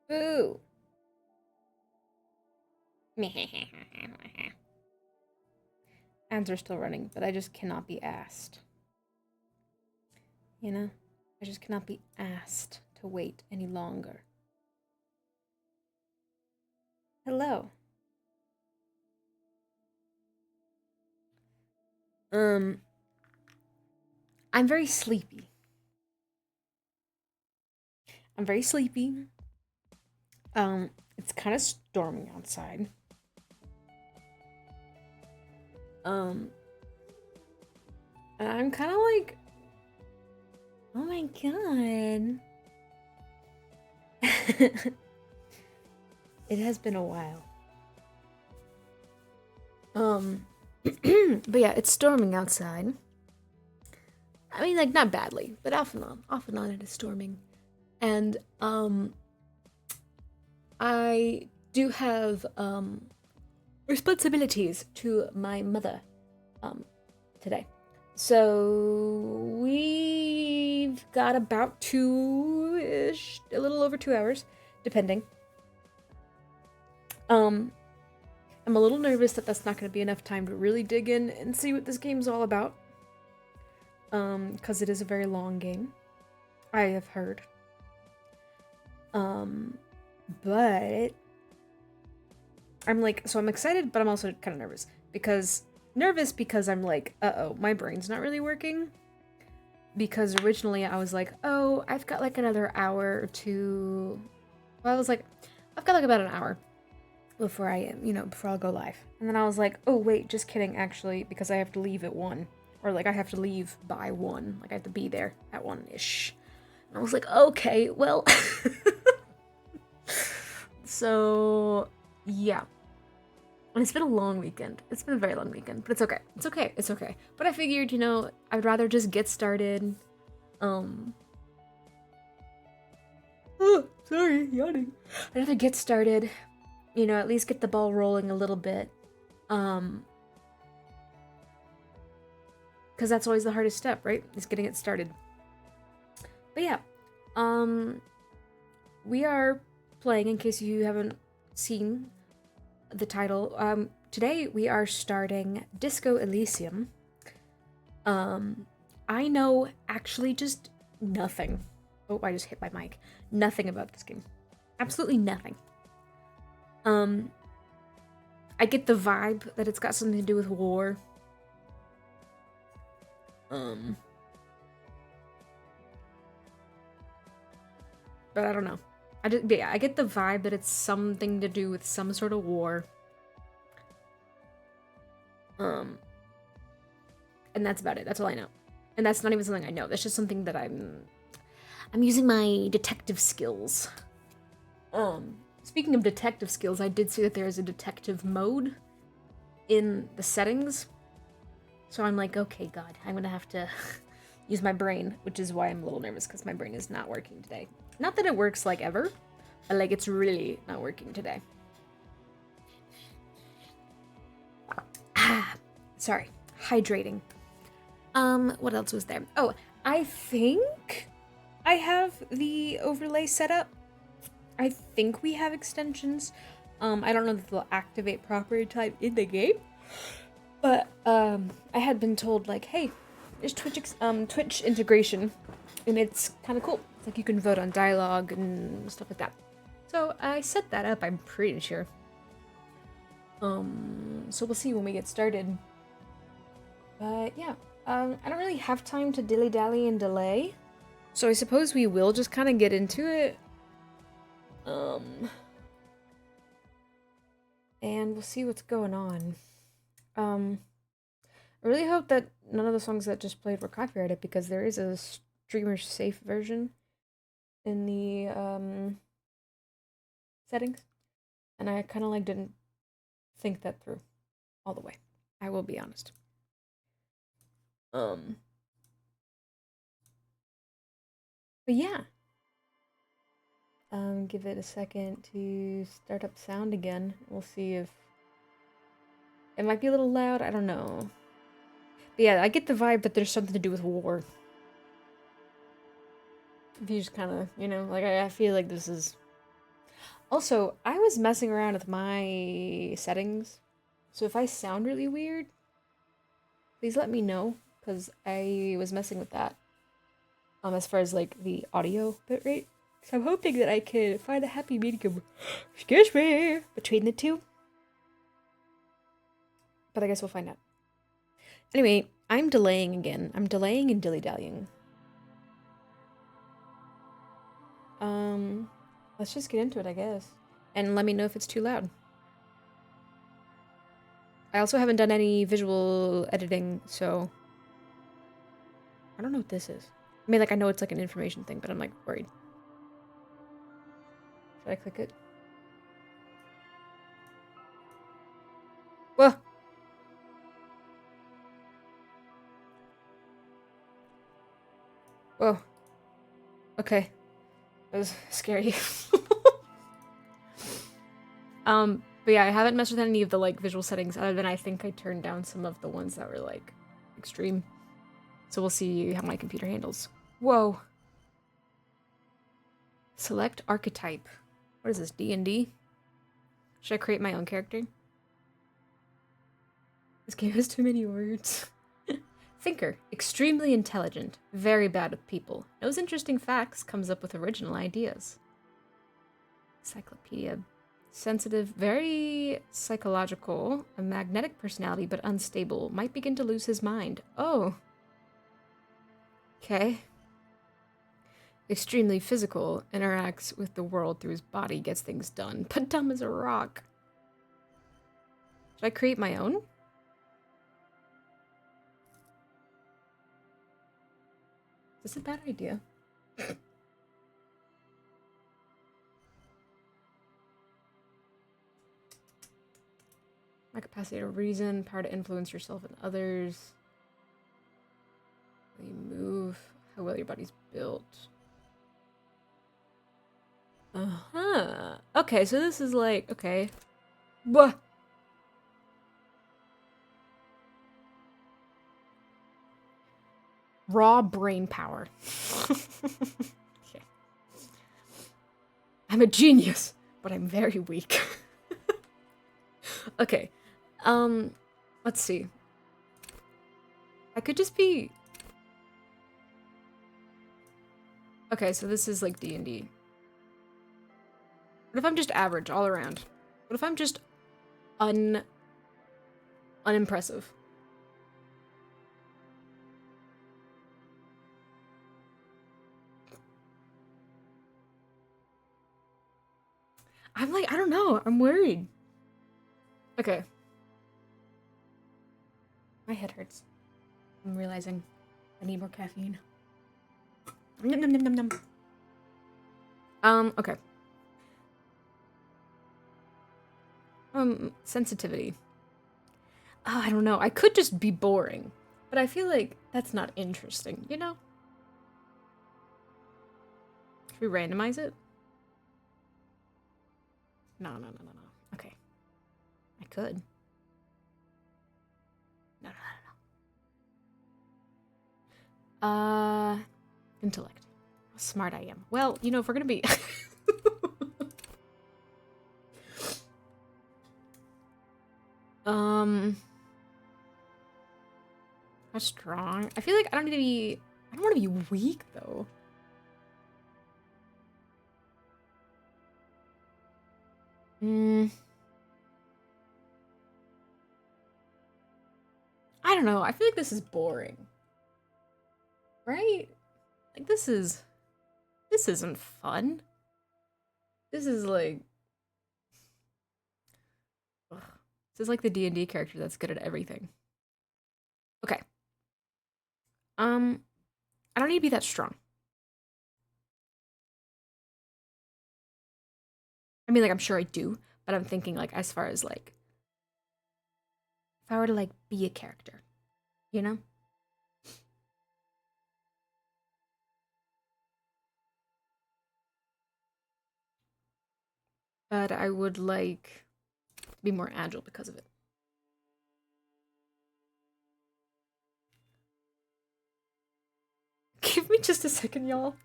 Boo! Ads are still running, but I just cannot be asked. You know? I just cannot be asked to wait any longer. Hello. I'm very sleepy. I'm very sleepy. It's kind of storming outside. And I'm kind of like, oh my god. It has been a while. But yeah, it's storming outside. I mean, like, not badly, but off and on it is storming. And, I do have, responsibilities to my mother, today. So, we've got about 2-ish, a little over 2 hours, depending. I'm a little nervous that that's not going to be enough time to really dig in and see what this game's all about. Because it is a very long game. I have heard. But I'm like, so I'm excited, but I'm also kind of nervous. Because I'm like, uh-oh, my brain's not really working. Because originally I was like, oh, I've got like another hour or two. Well, I was like, I've got like about an hour before before I'll go live. And then I was like, oh wait, just kidding, actually, because I have to leave at 1. Or like I have to leave by 1. Like I have to be there at 1-ish. And I was like, okay, well. So yeah. And it's been a long weekend. It's been a very long weekend, but it's okay. It's okay. It's okay. But I figured, I'd rather just get started. Oh, sorry, yawning. I'd rather get started, at least get the ball rolling a little bit. Because that's always the hardest step, right? Is getting it started. But yeah, we are playing, in case you haven't seen the title, today we are starting Disco Elysium. I know actually just nothing. Oh, I just hit my mic. Nothing about this game. Absolutely nothing. I get the vibe that it's got something to do with war. But I don't know. I get the vibe that it's something to do with some sort of war. And that's about it. That's all I know. And that's not even something I know. That's just something that I'm using my detective skills. Speaking of detective skills, I did see that there is a detective mode in the settings. So I'm like, okay, God, I'm gonna have to use my brain, which is why I'm a little nervous, because my brain is not working today. Not that it works like ever, but like it's really not working today. Sorry, hydrating. What else was there? Oh, I think I have the overlay set up. I think we have extensions. I don't know that they'll activate property type in the game, but I had been told like, hey, there's Twitch integration, and it's kind of cool. It's like you can vote on dialogue and stuff like that. So I set that up, I'm pretty sure. So we'll see when we get started. But yeah, I don't really have time to dilly-dally and delay. So I suppose we will just kind of get into it. And we'll see what's going on. I really hope that none of the songs that just played were copyrighted, because there is a streamer safe version in the settings, and I kind of like didn't think that through all the way. I will be honest. But yeah. Give it a second to start up sound again. We'll see if it might be a little loud. I don't know. But yeah, I get the vibe that there's something to do with war. If you just kind of, like, I feel like this is... Also, I was messing around with my settings, so if I sound really weird, please let me know, because I was messing with that. As far as like the audio bitrate. So I'm hoping that I can find a happy medium, excuse me, between the two. But I guess we'll find out. Anyway, I'm delaying again. I'm delaying and dilly-dallying. Let's just get into it, I guess. And let me know if it's too loud. I also haven't done any visual editing, so I don't know what this is. I mean, like, I know it's like an information thing, but I'm like worried. Should I click it? Whoa! Whoa. Okay. That was scary. But yeah, I haven't messed with any of the like visual settings other than I think I turned down some of the ones that were like extreme. So we'll see how my computer handles. Whoa. Select archetype. What is this, D&D? Should I create my own character? This game has too many words. Thinker. Extremely intelligent. Very bad with people. Knows interesting facts. Comes up with original ideas. Encyclopedia. Sensitive. Very psychological. A magnetic personality, but unstable. Might begin to lose his mind. Oh. Okay. Extremely physical. Interacts with the world through his body. Gets things done. But dumb as a rock. Should I create my own? Is this a bad idea? My capacity to reason, power to influence yourself and others. How you move, how well your body's built. Uh-huh. Okay, so this is like, okay. Bah. Raw brain power. Okay. I'm a genius, but I'm very weak. Okay. Let's see. I could just be... Okay, so this is like D&D. What if I'm just average all around? What if I'm just unimpressive? I'm like, I don't know. I'm worried. Okay. My head hurts. I'm realizing I need more caffeine. Nom nom nom nom nom. Okay. Sensitivity. Oh, I don't know. I could just be boring, but I feel like that's not interesting, you know? Should we randomize it? No. Okay. I could. No. Intellect. How smart I am. Well, you know, if we're gonna be... How strong? I feel like I don't need to be... I don't want to be weak, though. I don't know. I feel like this is boring. Right? Like, this isn't fun. This is like... Ugh. This is like the D&D character that's good at everything. Okay. I don't need to be that strong. I mean, like, I'm sure I do, but I'm thinking, like, as far as, like, if I were to, like, be a character, you know? But I would like to be more agile because of it. Give me just a second, y'all.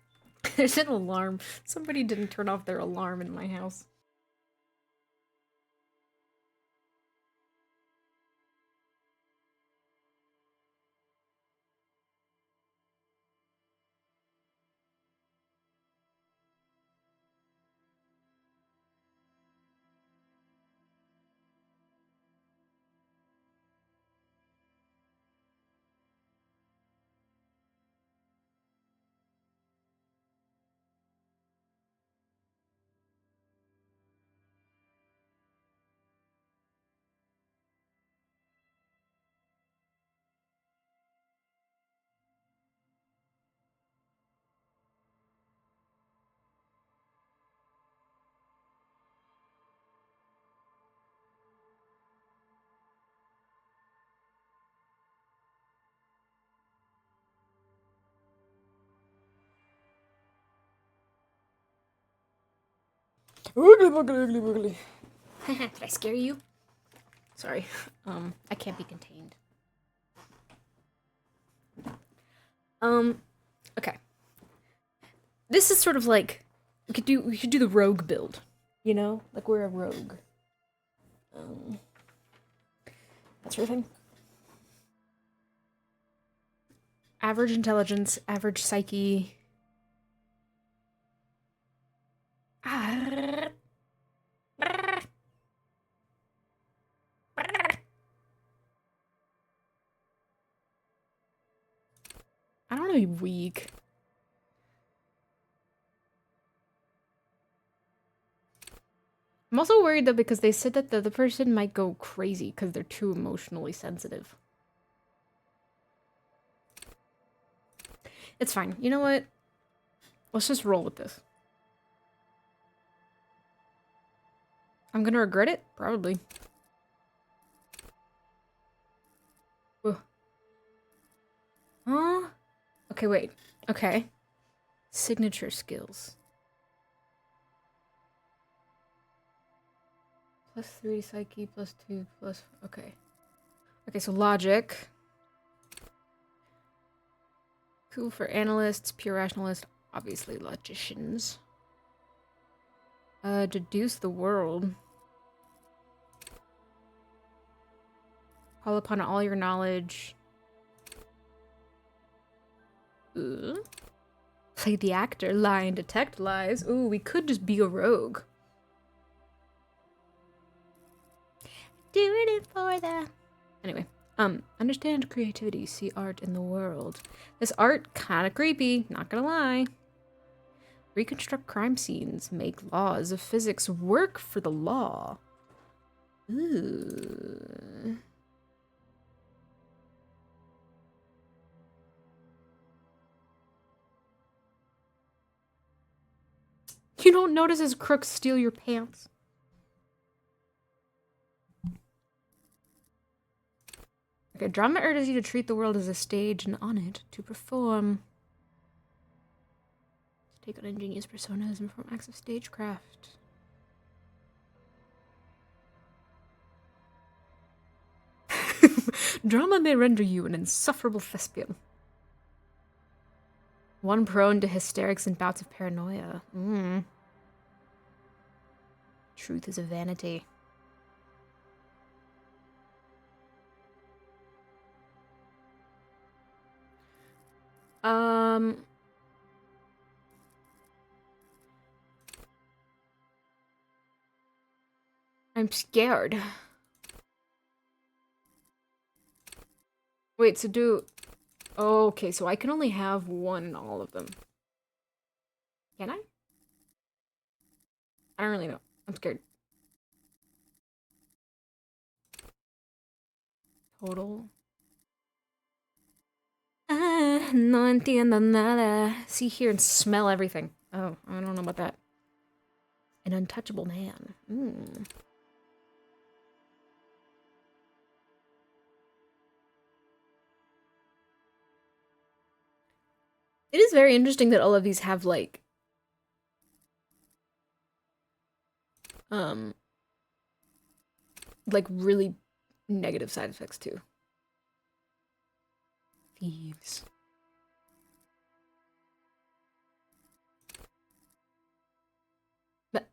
There's an alarm. Somebody didn't turn off their alarm in my house. Ugly, ugly, ugly, ugly. Did I scare you? Sorry. I can't be contained. Okay. This is sort of like we could do the rogue build, you know? Like we're a rogue. That sort of thing. Average intelligence, average psyche. I don't want to be weak. I'm also worried though because they said that the other person might go crazy because they're too emotionally sensitive. It's fine. You know what? Let's just roll with this. I'm gonna regret it? Probably. Ugh. Huh? Okay, wait. Okay. Signature skills. +3 psyche, +2, okay. Okay, so logic. Cool for analysts, pure rationalists, obviously logicians. Deduce the world. Call upon all your knowledge. Play the actor, lie and detect lies. Ooh, we could just be a rogue. Doing it for the... Anyway, understand creativity, see art in the world. This art kinda creepy, not gonna lie. Reconstruct crime scenes, make laws of physics work for the law. Ooh. You don't notice as crooks steal your pants. Okay, drama urges you to treat the world as a stage and on it to perform. Take on ingenious personas and perform acts of stagecraft. Drama may render you an insufferable thespian. One prone to hysterics and bouts of paranoia. Truth is a vanity. I'm scared. Wait, so do... Oh, okay, so I can only have one in all of them. Can I? I don't really know. I'm scared. Total. No entiendo nada. See, hear, and smell everything. Oh, I don't know about that. An untouchable man. It is very interesting that all of these have, like, really negative side effects, too. Thieves. But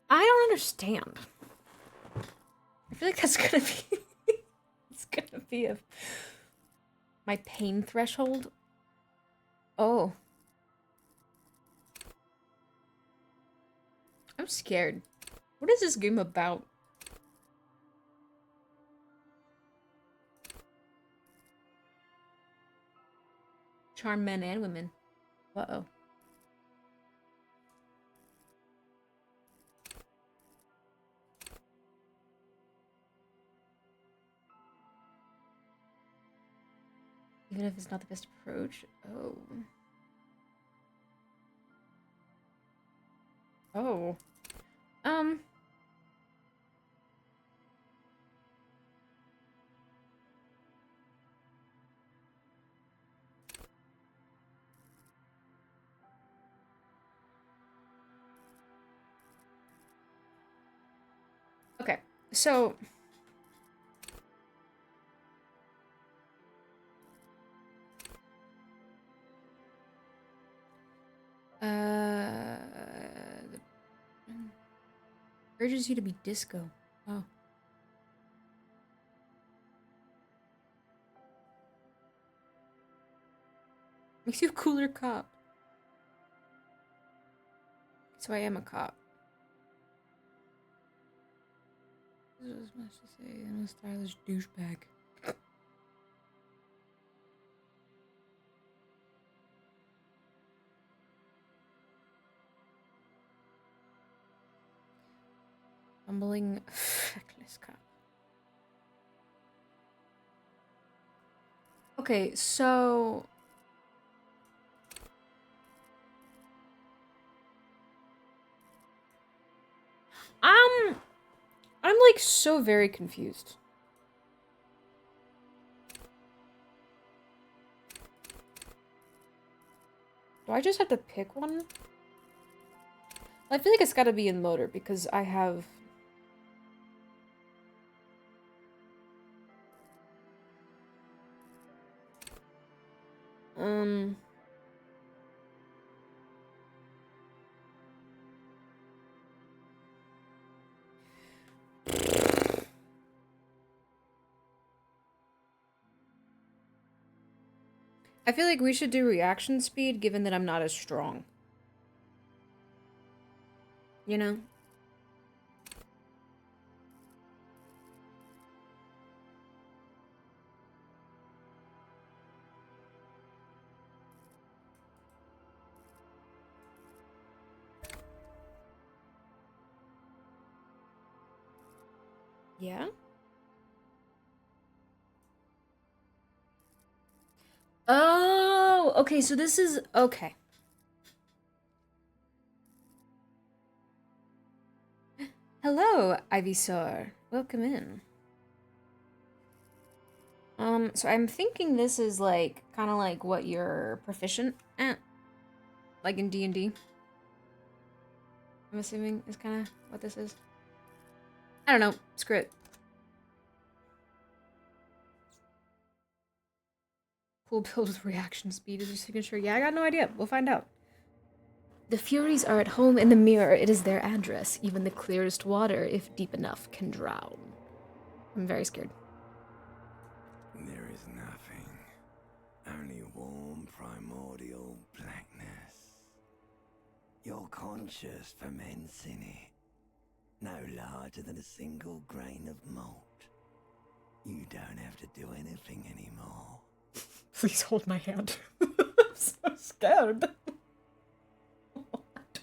I don't understand. I feel like that's gonna be... it's gonna be my pain threshold. Oh. I'm scared. What is this game about? Charm men and women. Uh-oh. Even if it's not the best approach. Oh. Oh. So urges you to be disco. Oh. Makes you a cooler cop. So I am a cop. This is much to say. I'm a stylish douchebag. Bumbling feckless cop. Okay, so I'm like so very confused. Do I just have to pick one? I feel like it's gotta be in motor because I have... I feel like we should do reaction speed given that I'm not as strong. You know? Yeah? Oh, okay, so this is... Okay. Hello, Ivysaur. Welcome in. So I'm thinking this is like, kind of like what you're proficient at. Like in D&D. I'm assuming is kind of what this is. I don't know. Screw it. Cool build with reaction speed is your signature. Yeah, I got no idea. We'll find out. The Furies are at home in the mirror. It is their address. Even the clearest water, if deep enough, can drown. I'm very scared. There is nothing. Only warm primordial blackness. Your conscious ferments in it. No larger than a single grain of malt. You don't have to do anything anymore. Please hold my hand. I'm so scared. What?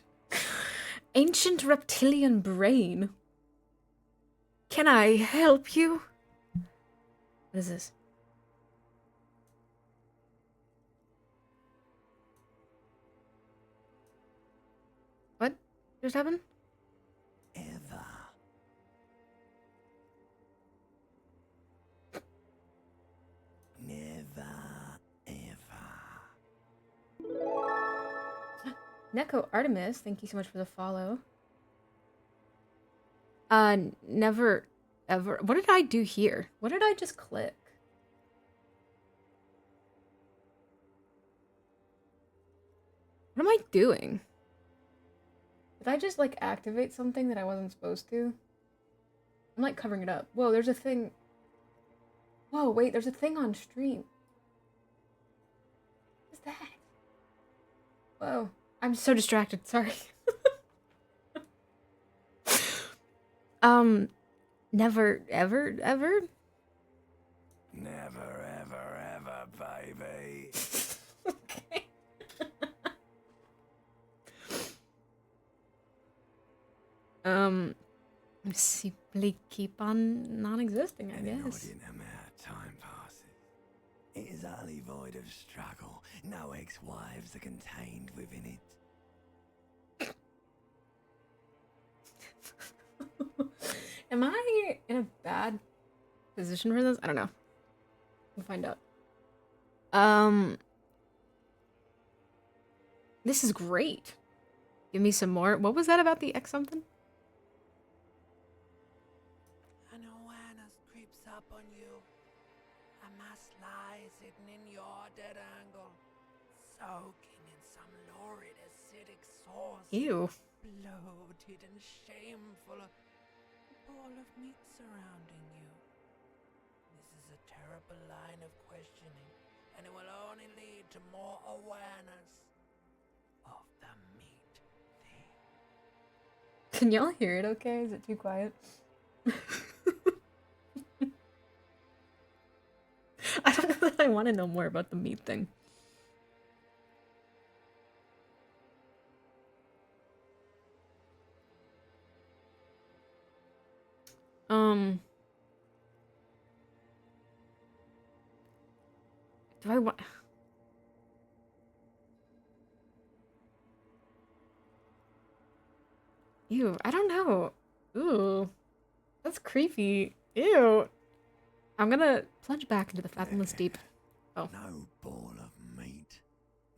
Ancient reptilian brain. Can I help you? What is this? What just happened? Ever. Never, ever. Neko Artemis, thank you so much for the follow. Never, ever. What did I do here? What did I just click? What am I doing? Did I just, like, activate something that I wasn't supposed to? I'm, like, covering it up. Whoa, there's a thing. Whoa, wait, there's a thing on stream. What's that? Whoa. I'm so distracted, sorry. Never, ever, ever? Never, ever, ever, baby. Okay. Simply keep on non-existing, I guess. Inordinate amount of time passes. It is utterly void of struggle. No ex-wives are contained within it. Am I in a bad position for this? I don't know. We'll find out. This is great. Give me some more. What was that about the X something? creeps up on you. A mass lies hidden in your dead angle, soaking in some lurid acidic sauce. Ew. Bloated and shameful. A ball of meat surrounding you. This is a terrible line of questioning, and it will only lead to more awareness of the meat thing. Can y'all hear it okay? Is it too quiet? I don't know that I want to know more about the meat thing. Do I want... Ew, I don't know. Ooh. That's creepy. Ew. I'm gonna plunge back into the fathomless deep. Oh. No ball of meat.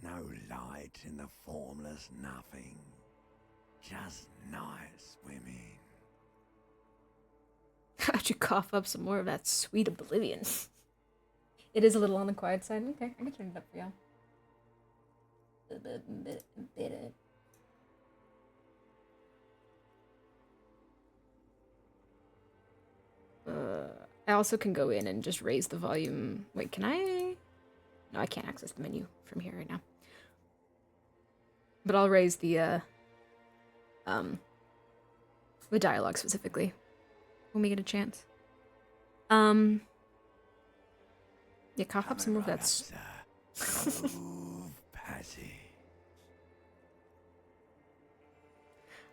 No light in the formless nothing. Just night swimming. How'd you cough up some more of that sweet oblivion? It is a little on the quiet side. Okay, I can turn it up for y'all. I also can go in and just raise the volume. Wait, can I? No, I can't access the menu from here right now. But I'll raise the dialogue specifically when we get a chance. Yeah, cough up some more of that. Smooth passage.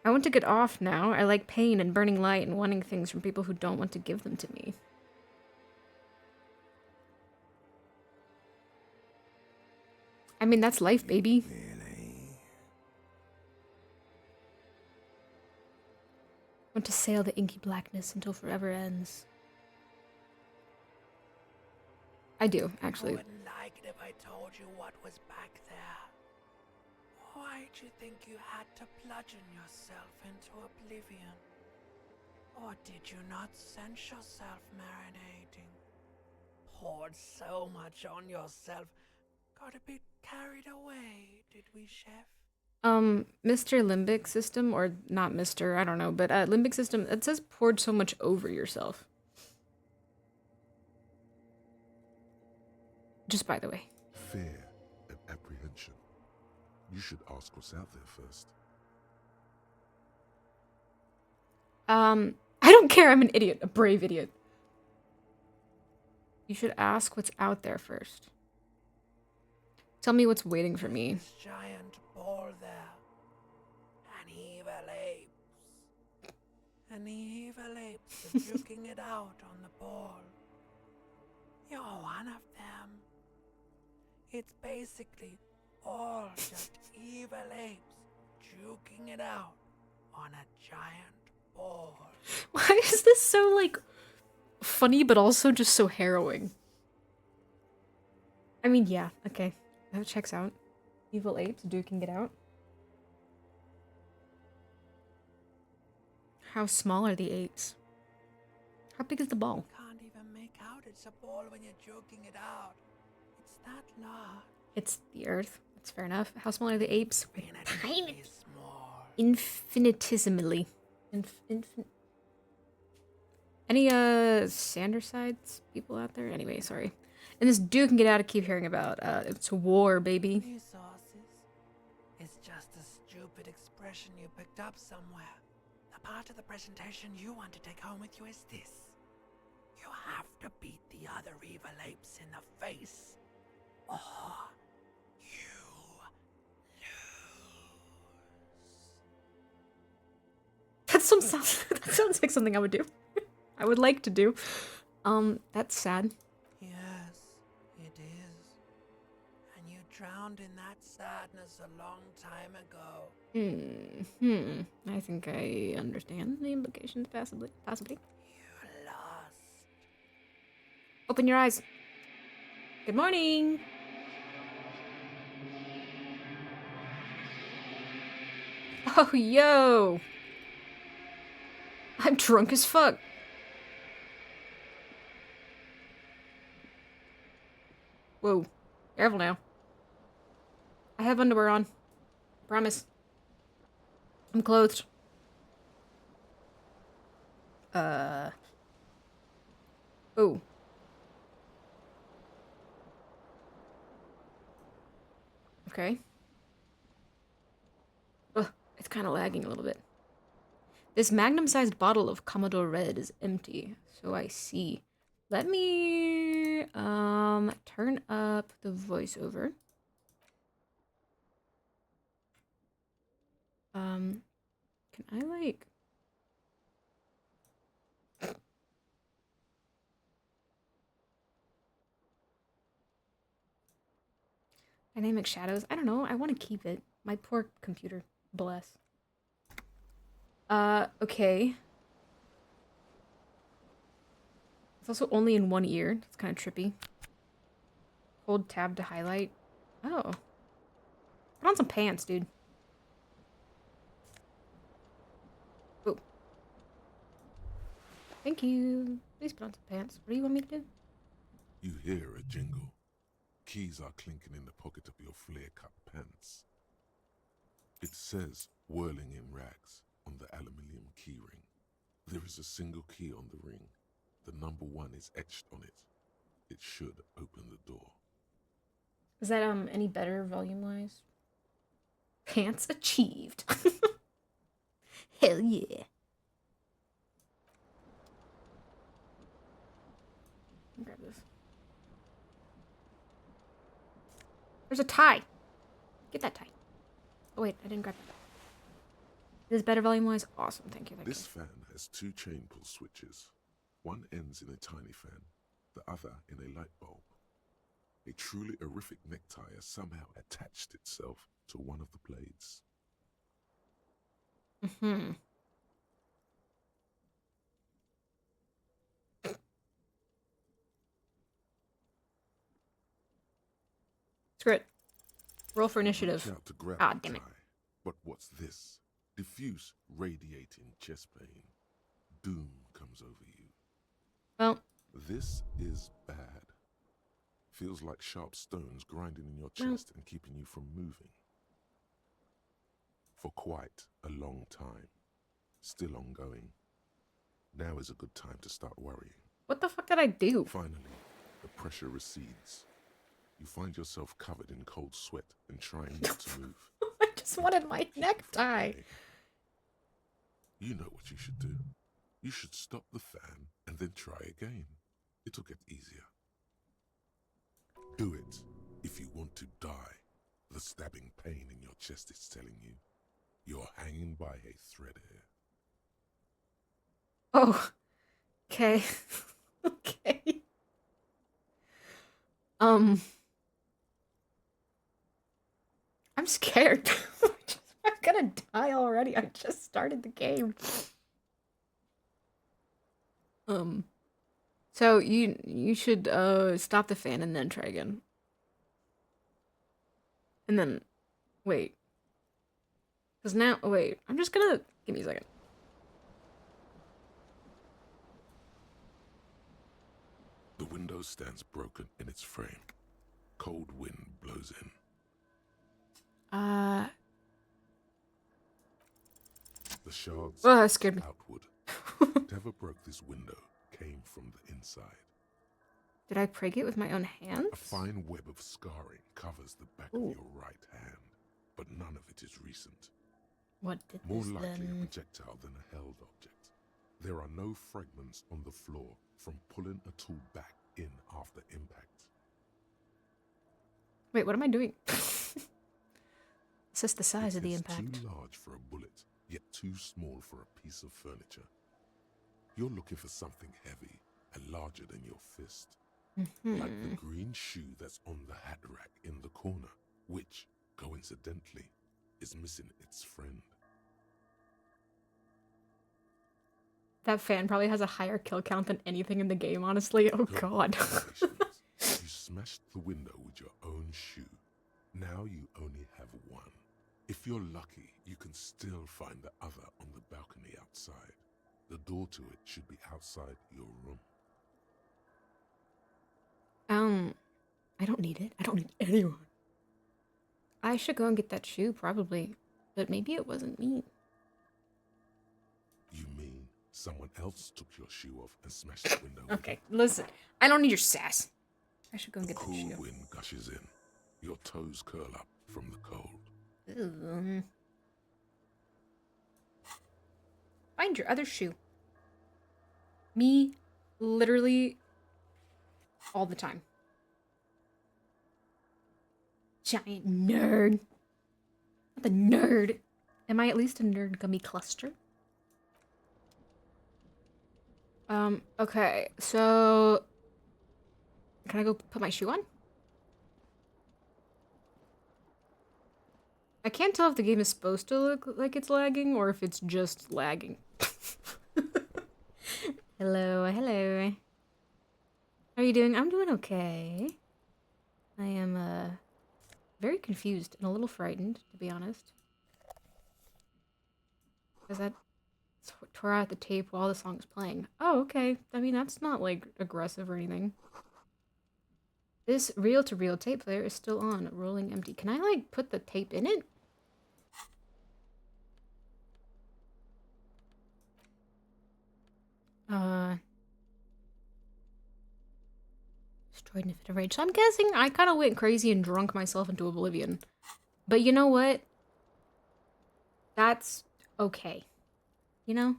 I want to get off now. I like pain and burning light and wanting things from people who don't want to give them to me. I mean, that's life, baby. Really? Want to sail the inky blackness until forever ends. I do, actually. I wouldn't like it if I told you what was back there. Why'd you think you had to bludgeon yourself into oblivion? Or did you not sense yourself marinating? Poured so much on yourself. Got a bit carried away, did we, Chef? Mr. Limbic System, or not Mr., I don't know, but Limbic System, it says poured so much over yourself. Just by the way. Fear and apprehension. You should ask what's out there first. I don't care, I'm an idiot, a brave idiot. You should ask what's out there first. Tell me what's waiting for me. This giant ball there. An evil apes. An evil apes are juking it out on the ball. You're one of them. It's basically all just evil apes juking it out on a giant ball. Why is this so, like, funny but also just so harrowing? I mean, yeah, okay. That checks out. Evil apes duking it out. How small are the apes? How big is the ball? Can't even make out it's a ball when you're joking it out. It's that large. It's the Earth. That's fair enough. How small are the apes? Tiny small. Infinitesimally. Any Sandersides people out there? Anyway, sorry. And this dude can get out. I keep hearing about. It's war, baby. Resources. It's just a stupid expression you picked up somewhere. The part of the presentation you want to take home with you is this. You have to beat the other evil apes in the face. Or you lose. That sounds like something I would do. I would like to do. That's sad. Yes, it is. And you drowned in that sadness a long time ago. I think I understand the implications, possibly. You lost. Open your eyes. Good morning. Oh, yo. I'm drunk as fuck. Whoa. Careful now. I have underwear on. Promise. I'm clothed. Oh. Okay. Ugh, it's kind of lagging a little bit. This magnum-sized bottle of Commodore Red is empty, so I see. Let me, turn up the voiceover. Can I, like... Dynamic shadows? I don't know. I want to keep it. My poor computer. Bless. Okay. It's also only in one ear. It's kind of trippy. Hold tab to highlight. Oh. Put on some pants, dude. Oh. Thank you. Please put on some pants. What do you want me to do? You hear a jingle. Keys are clinking in the pocket of your flare-cut pants. It says, whirling in rags, on the aluminium keyring. There is a single key on the ring. The number 1 is etched on it. It should open the door. Is that, any better volume-wise? Pants achieved. Hell yeah. Grab this. There's a tie. Get that tie. Oh wait, I didn't grab that. This better volume-wise? Awesome, thank you. This fan has 2 chain pull switches. One ends in a tiny fan, the other in a light bulb. A truly horrific necktie has somehow attached itself to one of the blades. Mm-hmm. Screw it. Roll for initiative. Reach out to grab Ah, the damn it. tie. But what's this? Diffuse, radiating chest pain. Doom comes over you. Well, This is bad. Feels like sharp stones grinding in your chest and keeping you from moving. For quite a long time. Still ongoing. Now is a good time to start worrying. what the fuck did I do? Finally, the pressure recedes. You find yourself covered in cold sweat and trying not to move. I just wanted my necktie. You know what you should do. You should stop the fan and then try again. It'll get easier. Do it if you want to die. The stabbing pain in your chest is telling you you're hanging by a thread here. Oh. Okay. Okay. I'm scared. I'm gonna die already. I just started the game. So you should stop the fan and then try again. And then wait. Cause now wait, I'm just gonna give me a second. The window stands broken in its frame. Cold wind blows in. The shards Oh, that scared me. outward. Whatever broke this window came from the inside. Did I break it with my own hands? A fine web of scarring covers the back of your right hand, but none of it is recent. What did More this likely a then? projectile than a held object. There are no fragments on the floor from pulling a tool back in after impact. Wait, what am I doing? It's just the size of It the is impact. too large for a bullet, yet too small for a piece of furniture. You're looking for something heavy and larger than your fist. Like the green shoe that's on the hat rack in the corner, which, coincidentally, is missing its friend. That fan probably has a higher kill count than anything in the game, honestly. Oh god. Congratulations. You smashed the window with your own shoe. Now you only have one. If you're lucky, you can still find the other on the balcony outside. The door to it should be outside your room. I don't need it. I don't need anyone. I should go and get that shoe, probably. But maybe it wasn't me. You mean someone else took your shoe off and smashed the window? Okay, listen. I don't need your sass. I should go and get that Cool shoe. wind gushes in. Your toes curl up from the cold. Ew. Find your other shoe. Me, literally, all the time. Giant nerd. Not the nerd. Am I at least a nerd gummy cluster? Okay, so... Can I go put my shoe on? I can't tell if the game is supposed to look like it's lagging or if it's just lagging. Hello, hello. How are you doing? I'm doing okay. I am, very confused and a little frightened, to be honest. Because that tore out the tape while the song was playing. Oh, okay. I mean, that's not, like, aggressive or anything. This reel-to-reel tape player is still on, rolling empty. Can I, like, put the tape in it? Destroyed in a fit of rage. So I'm guessing I kind of went crazy and drunk myself into oblivion. But you know what? That's okay. You know?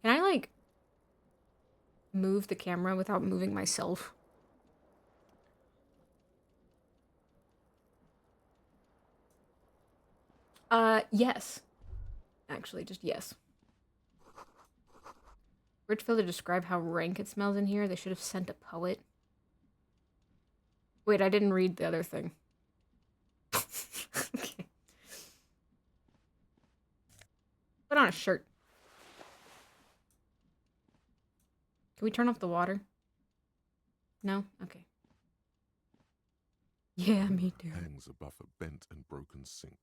Can I, like, move the camera without moving myself? Yes. Actually, just yes. Rich failed to describe how rank it smells in here. They should have sent a poet. Wait, I didn't read the other thing. Okay. Put on a shirt. Can we turn off the water? No? Okay. Yeah, me too. Hangs above a bent and broken sink.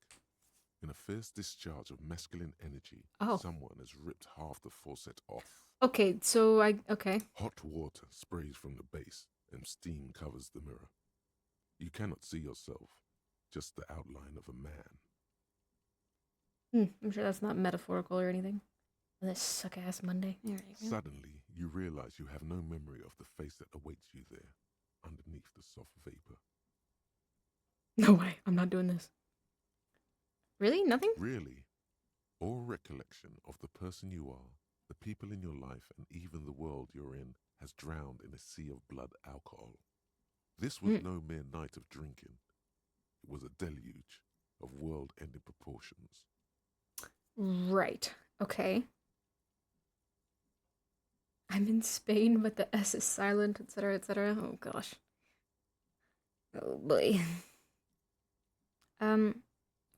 In a fierce discharge of masculine energy, someone has ripped half the faucet off. Okay, so okay. Hot water sprays from the base, and steam covers the mirror. You cannot see yourself, just the outline of a man. I'm sure that's not metaphorical or anything. This suck-ass Monday. Suddenly, you realize you have no memory of the face that awaits you there, underneath the soft vapor. No way, I'm not doing this. Really? Nothing? Really? All recollection of the person you are, the people in your life, and even the world you're in has drowned in a sea of blood alcohol. This was no mere night of drinking. It was a deluge of world-ending proportions. Right. Okay. I'm in Spain, but the S is silent, etc., etc. Oh, gosh. Oh, boy.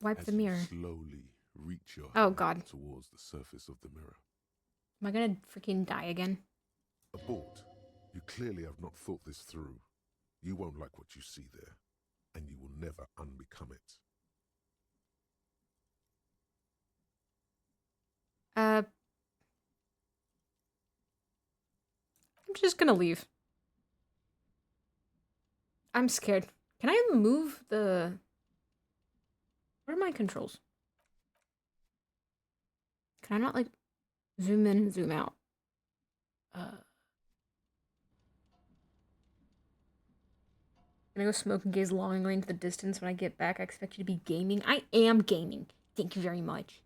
Wipe the mirror. Slowly reach your hand God. Towards the surface of the mirror. Am I gonna freaking die again? Abort. You clearly have not thought this through. You won't like what you see there, and you will never unbecome it. I'm just gonna leave. I'm scared. Can I move the... What are my controls? Can I not, like, zoom in and zoom out? Can I go smoke and gaze longingly into the distance when I get back? I expect you to be gaming. I am gaming. Thank you very much.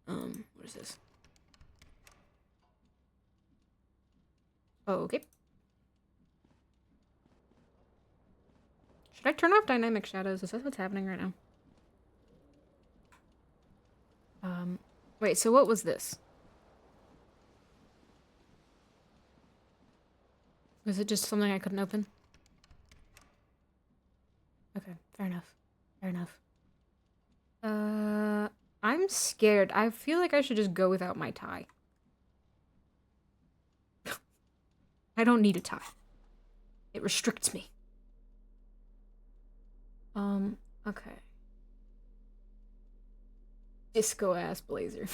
What is this? Oh, okay. Should I turn off dynamic shadows? Is that what's happening right now? Wait, so what was this? Was it just something I couldn't open? Okay, fair enough. Fair enough. I'm scared. I feel like I should just go without my tie. I don't need a tie. It restricts me. Okay. Disco ass blazer.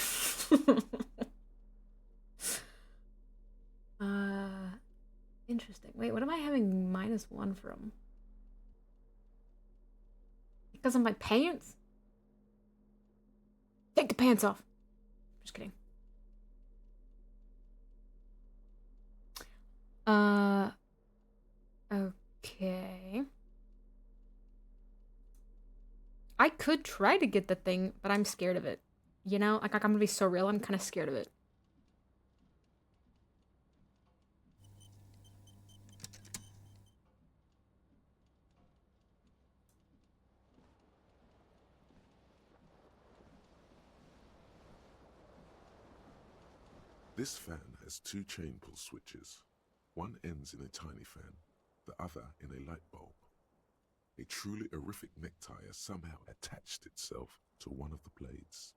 Interesting. Wait, what am I having -1 from? Because of my pants? Take the pants off. Just kidding. Okay. I could try to get the thing, but I'm scared of it. You know? Like I'm gonna be so real, I'm kind of scared of it. This fan has 2 chain pull switches. One ends in a tiny fan, the other in a light bulb. A truly horrific necktie has somehow attached itself to one of the blades.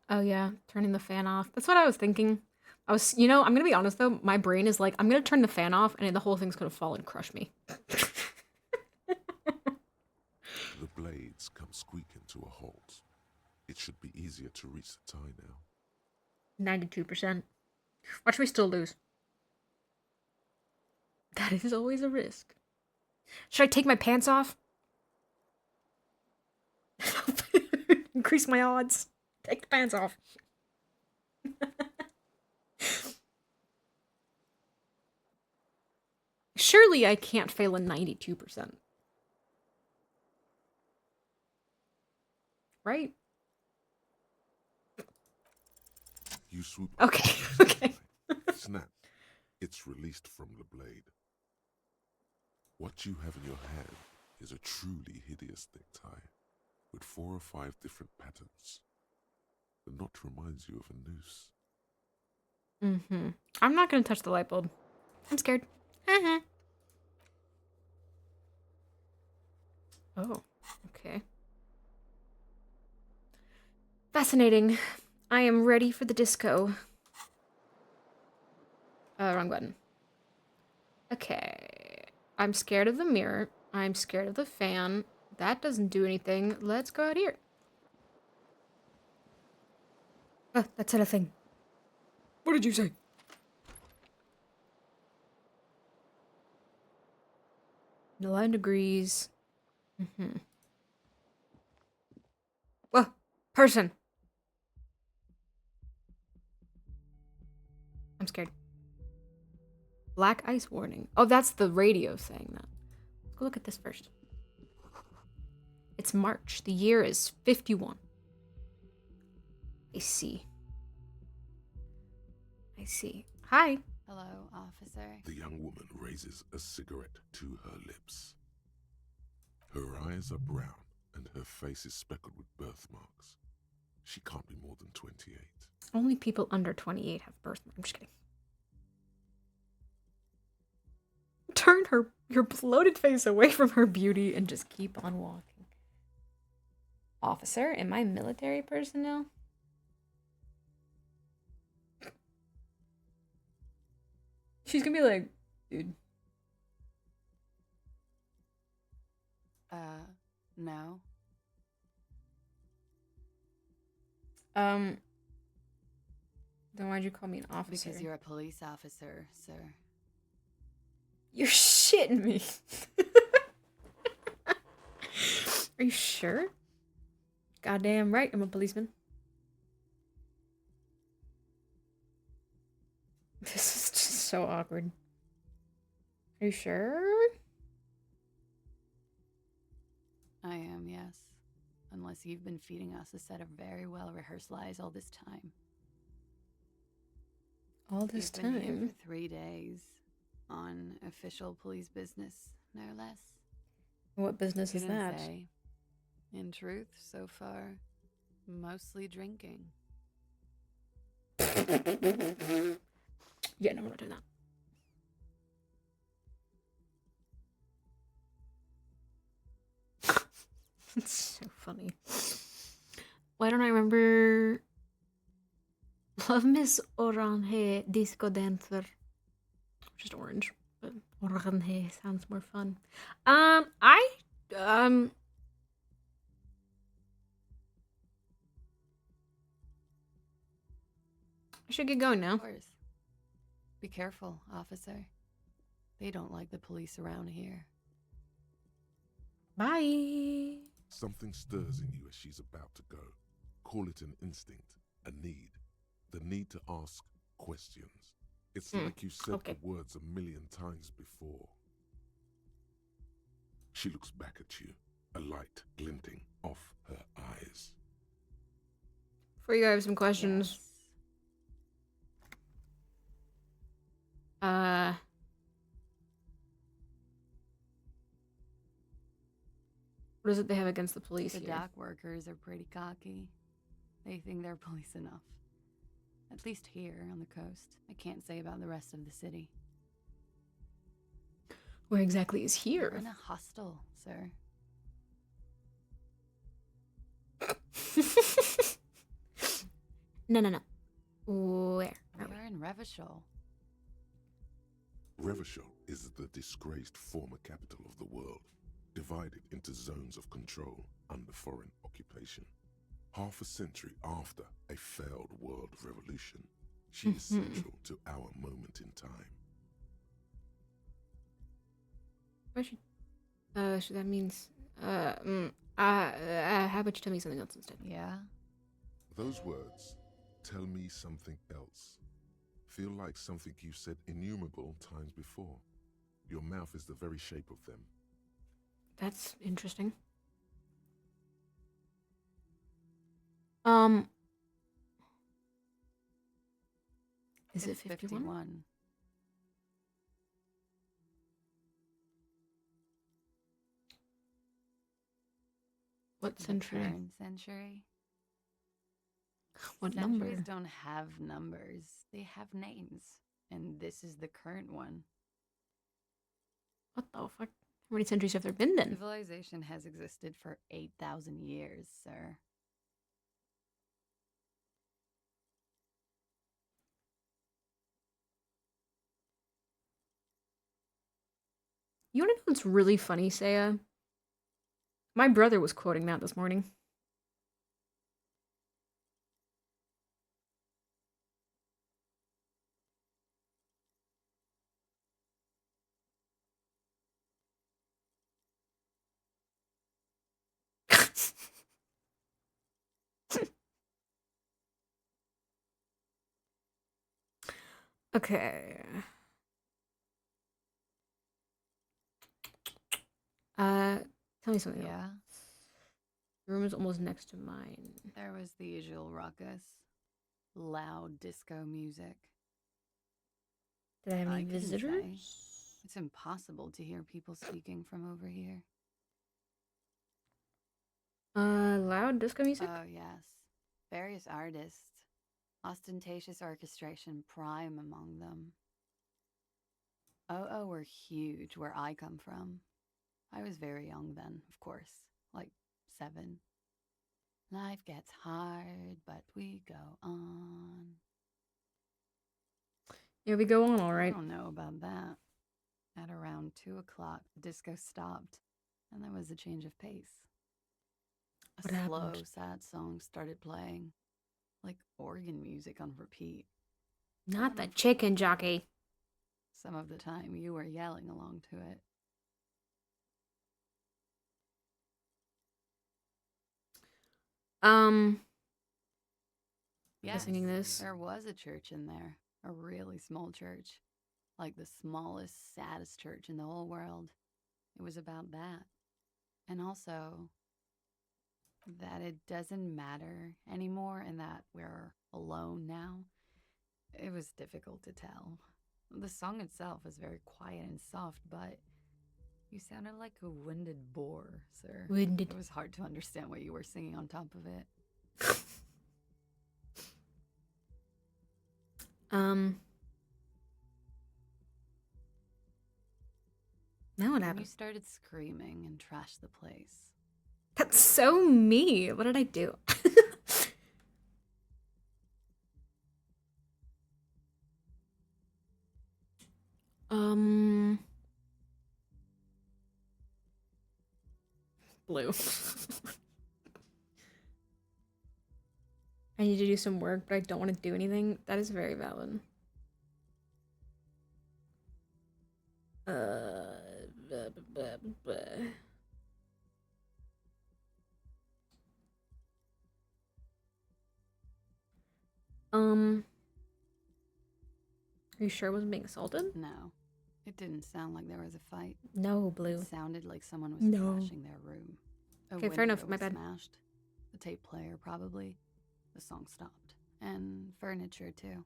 Oh yeah, turning the fan off. That's what I was thinking. You know, I'm gonna be honest though, my brain is like, I'm gonna turn the fan off and the whole thing's gonna fall and crush me. The blades come squeaking to a halt. It should be easier to reach the tie now. 92%. Watch me still lose. That is always a risk. Should I take my pants off? Increase my odds. Take the pants off. Surely I can't fail a 92%. Right? You swoop. Okay, okay. Snap. It's released from the blade. What you have in your hand is a truly hideous necktie with 4 or 5 different patterns. The knot reminds you of a noose. Mm-hmm. I'm not gonna touch the light bulb. I'm scared. Oh, okay. Fascinating. I am ready for the disco. Wrong button. Okay. I'm scared of the mirror. I'm scared of the fan. That doesn't do anything. Let's go out here. Oh, that said a thing. What did you say? 9 degrees. Mm-hmm. Whoa, person. I'm scared. Black ice warning. Oh, that's the radio saying that. Let's go look at this first. It's March. The year is 51. I see. I see. Hi. Hello, officer. The young woman raises a cigarette to her lips. Her eyes are brown and her face is speckled with birthmarks. She can't be more than 28. Only people under 28 have birthmarks. I'm just kidding. Turn your bloated face away from her beauty and just keep on walking. Officer, am I military personnel? She's gonna be like, dude. No. Then why'd you call me an officer? Because you're a police officer, sir. You're shitting me. Are you sure? Goddamn right, I'm a policeman. This is just so awkward. Are you sure? I am, yes. Unless you've been feeding us a set of very well-rehearsed lies all this time. All this You've been here time? for 3 days. On official police business, no less. What business is Couldn't that? say. In truth, so far, mostly drinking. Yeah, no, we're not doing that. It's so funny. Why don't I remember? Love Miss Orange Disco Dancer. Just orange, but orange sounds more fun. I should get going now. Of course. Be careful, officer. They don't like the police around here. Bye. Something stirs in you as she's about to go. Call it an instinct, a need. The need to ask questions. It's like you said okay. the words a million times before. She looks back at you, a light glinting off her eyes. For you, I have some questions. Yes. What is it they have against the police The here? dock workers are pretty cocky. They think they're police enough. At least here on the coast. I can't say about the rest of the city. Where exactly is We're here? in a hostel, sir. No. Where? are we? We're in Revachol. Revachol is the disgraced former capital of the world, divided into zones of control under foreign occupation. Half a century after a failed world revolution, she is central to our moment in time. Why should? So that means. How about you tell me something else instead? Yeah? Those words, tell me something else, feel like something you've said innumerable times before. Your mouth is the very shape of them. That's interesting. Is it It's 51? What The century? current century? What Centuries number? don't have numbers. They have names. And this is the current one. What the fuck? How many centuries have there been then? Civilization has existed for 8,000 years, sir. You wanna know what's really funny, Saya? My brother was quoting that this morning. Okay. Tell me something else. Yeah? The room is almost next to mine. There was the usual ruckus. Loud disco music. Did I have I any couldn't say. visitors? It's impossible to hear people speaking from over here. Loud disco music? Oh, yes. Various artists. Ostentatious orchestration prime among them. Oh, were huge where I come from. I was very young then, of course. Like 7. Life gets hard, but we go on. Yeah, we go on all I right. don't know about that. At around 2 o'clock, the disco stopped, and there was a change of pace. A What slow, happened? sad song started playing, like organ music on repeat. Not the chicken jockey. Some of the time, you were yelling along to it. Yes, singing this. there was a church in there, a really small church, like the smallest, saddest church in the whole world. It was about that. And also that it doesn't matter anymore and that we're alone now. It was difficult to tell. The song itself is very quiet and soft, but you sounded like a winded boar, sir. Winded. It was hard to understand what you were singing on top of it. Now what And happened? you started screaming and trashed the place. That's so me. What did I do? Blue. I need to do some work, but I don't want to do anything. That is very valid. Blah, blah, blah. Are you sure it wasn't being assaulted? No, it didn't sound like there was a fight. No, Blue. It sounded like someone was No. trashing their room. A Okay, fair enough, window my was bad. smashed. The tape player, probably. The song stopped. And furniture, too.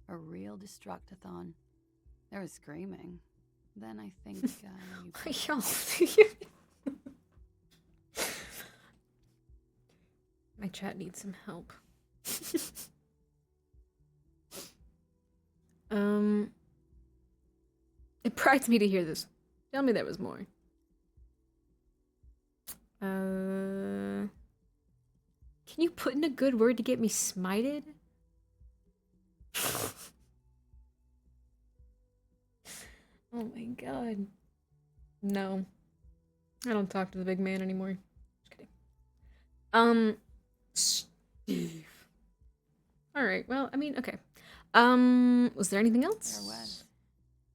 A real destructathon. There was screaming. Then I think, Y'all. My chat needs some help. It prides me to hear this. Tell me there was more. Can you put in a good word to get me smited? Oh my god. No. I don't talk to the big man anymore. Just kidding. Steve. Alright, well, I mean, okay. Was there anything else? there was.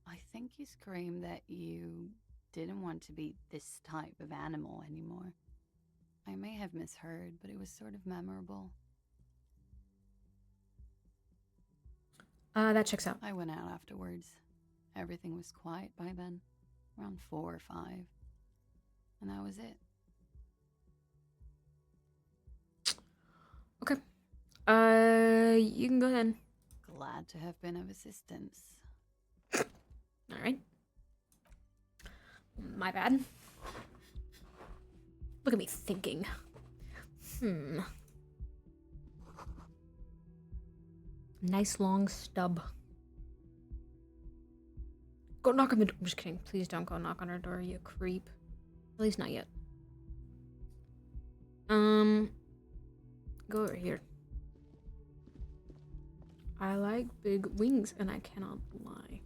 I think you screamed that you didn't want to be this type of animal anymore. I may have misheard, but it was sort of memorable. That checks out. I went out afterwards. Everything was quiet by then, around 4 or 5. And that was it. Okay. You can go ahead. Glad to have been of assistance. Alright. My bad. Look at me thinking. Nice long stub. Go knock on the door. I'm just kidding. Please don't go knock on our door, you creep. At least not yet. Go over here. I like big wings, and I cannot lie.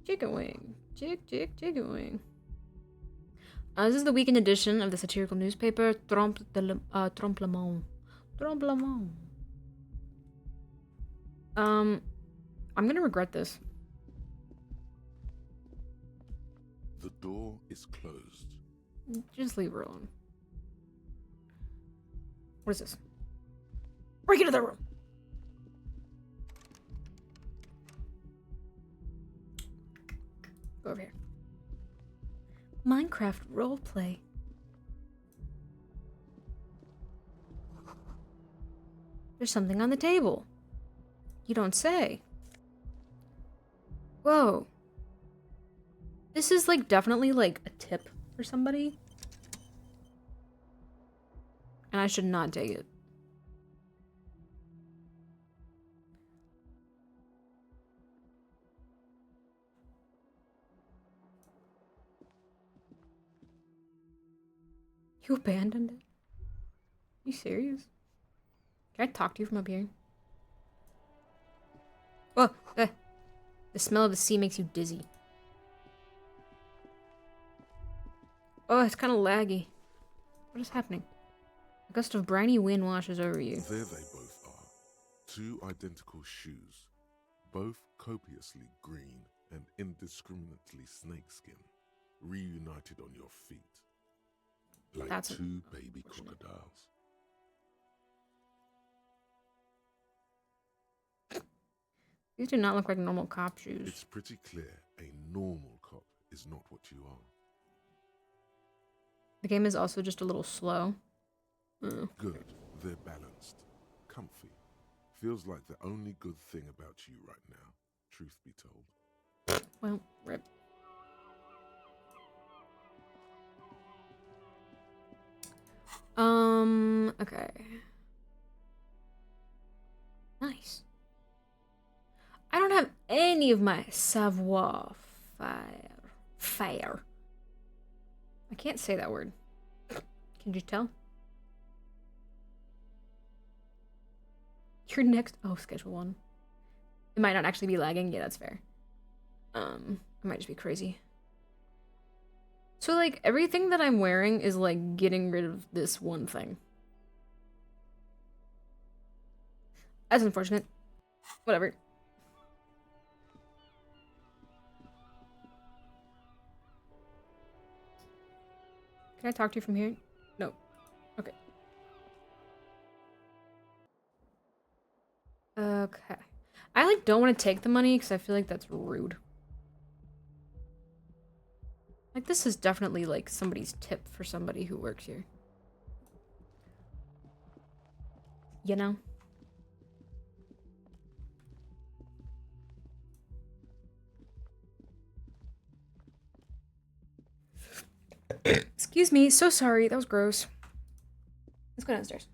Chicken wing. Chicken wing. This is the weekend edition of the satirical newspaper Trompe le Monde. Trompe le Monde. I'm gonna regret this. The door is closed. Just leave her alone. What is this? Break into the room! Go over here. Minecraft roleplay. There's something on the table. You don't say. Whoa. This is like definitely like a tip for somebody. And I should not take it. You abandoned it? You serious? Can I talk to you from up here? Oh, the smell of the sea makes you dizzy. Oh, it's kind of laggy. What is happening? A gust of briny wind washes over you. There they both are. 2 identical shoes. Both copiously green and indiscriminately snakeskin. Reunited on your feet. Like That's 2 baby crocodiles. These do not look like normal cop shoes. It's pretty clear a normal cop is not what you are. The game is also just a little slow. Good. They're balanced. Comfy. Feels like the only good thing about you right now, truth be told. Well, rip. Okay. Nice. I don't have any of my savoir faire. I can't say that word. Can you tell? Your next... Oh, schedule 1. It might not actually be lagging. Yeah, that's fair. It might just be crazy. So, like, everything that I'm wearing is, like, getting rid of this one thing. That's unfortunate. Whatever. Can I talk to you from here? No. Okay. Okay. I, like, don't want to take the money because I feel like that's rude. Like, this is definitely, like, somebody's tip for somebody who works here. You know? Excuse me, so sorry, that was gross. Let's go downstairs.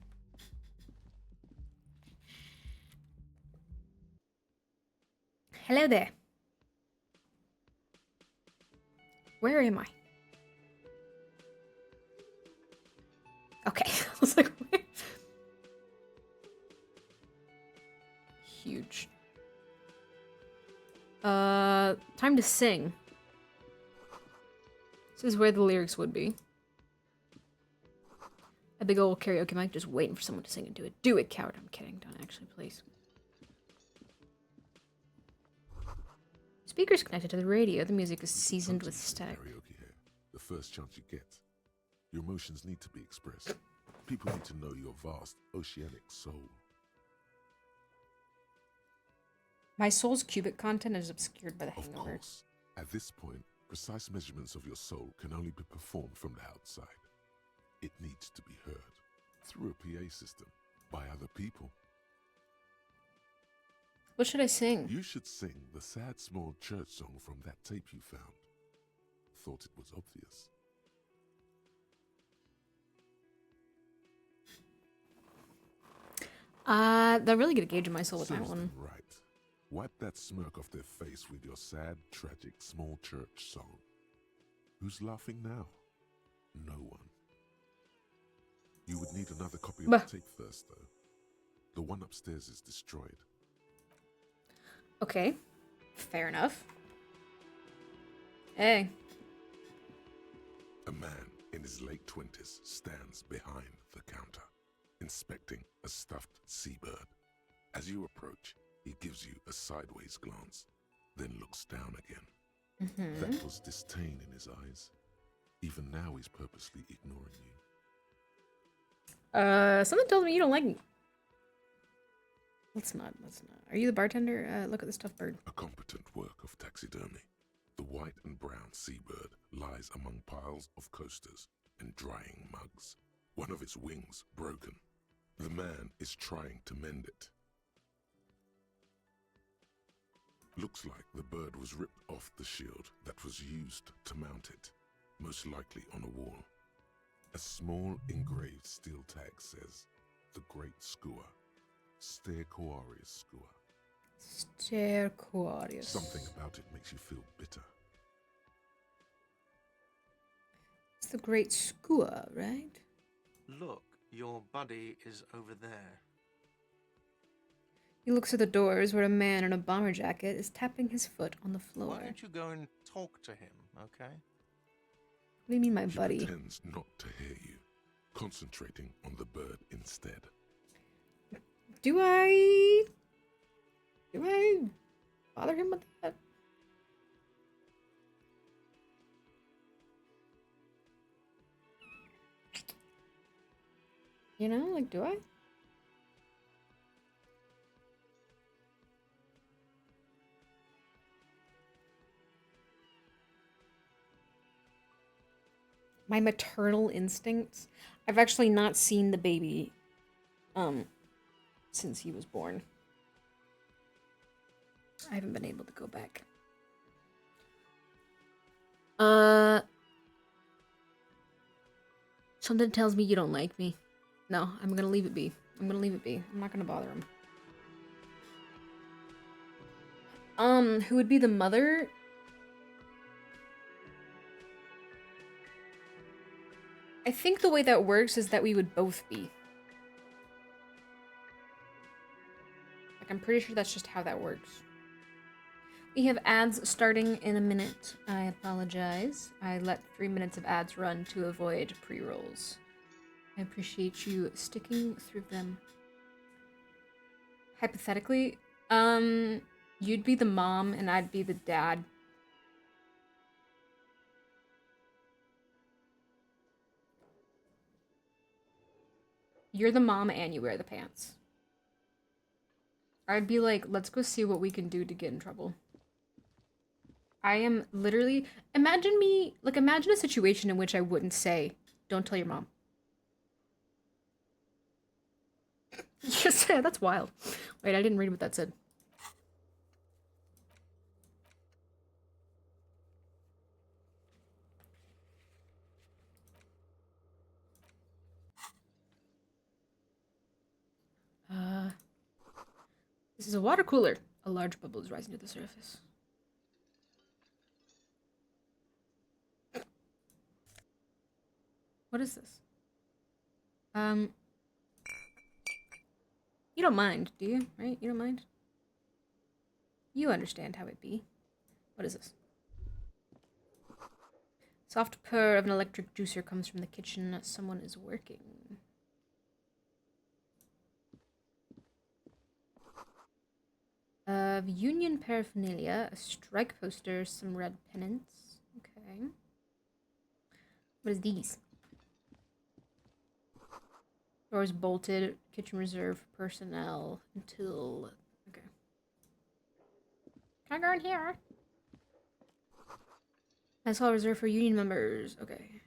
Hello there. Where am I? Okay, I was like, where? Huge. Time to sing. This is where the lyrics would be. A big old karaoke mic just waiting for someone to sing into it. Do it, coward. I'm kidding. Don't actually, please. Speakers connected to the radio. The music is seasoned with static. Karaoke here. The first chance you get. Your emotions need to be expressed. People need to know your vast, oceanic soul. My soul's cubic content is obscured by the Of hangover. course, at this point, precise measurements of your soul can only be performed from the outside. It needs to be heard through a PA system by other people. What should I sing? You should sing the sad small church song from that tape you found. Thought it was obvious. They're really gonna gauge my soul with that Serves one. them right. Wipe that smirk off their face with your sad, tragic, small church song. Who's laughing now? No one. You would need another copy of Bah. the tape first, though. The one upstairs is destroyed. Okay. Fair enough. Hey. A man in his late 20s stands behind the counter, inspecting a stuffed seabird. As you approach, he gives you a sideways glance, then looks down again. That was disdain in his eyes. Even now he's purposely ignoring you. Something tells me you don't like me. Let's not. Are you the bartender? Look at the stuffed bird. A competent work of taxidermy. The white and brown seabird lies among piles of coasters and drying mugs. One of its wings broken. The man is trying to mend it. Looks like the bird was ripped off the shield that was used to mount it, most likely on a wall. A small engraved steel tag says, "The Great Skua, Sterquarius Skua." Sterquarius. Something about it makes you feel bitter. It's the Great Skua, right? Look, your buddy is over there. He looks at the doors where a man in a bomber jacket is tapping his foot on the floor. Why don't you go and talk to him, okay? What do you mean, my He buddy? pretends not to hear you, concentrating on the bird instead. Do I bother him with that? You know, like, do I? My maternal instincts. I've actually not seen the baby since he was born. I haven't been able to go back. Something tells me you don't like me. No, I'm gonna leave it be. I'm gonna leave it be. I'm not gonna bother him. Who would be the mother? I think the way that works is that we would both be. Like, I'm pretty sure that's just how that works. We have ads starting in a minute. I apologize. I let 3 minutes of ads run to avoid pre-rolls. I appreciate you sticking through them. Hypothetically, you'd be the mom and I'd be the dad. You're the mom and you wear the pants. I'd be like, let's go see what we can do to get in trouble. I am literally, imagine a situation in which I wouldn't say, don't tell your mom. Just, that's wild. Wait, I didn't read what that said. This is a water cooler. A large bubble is rising to the surface. What is this? You don't mind, do you? Right? You don't mind? You understand how it be. What is this? Soft purr of an electric juicer comes from the kitchen. Someone is working. Union paraphernalia, a strike poster, some red pennants. Okay. What is these? Doors bolted, kitchen reserved for personnel until... Okay. Can I go in here? Mess hall reserved for union members. Okay.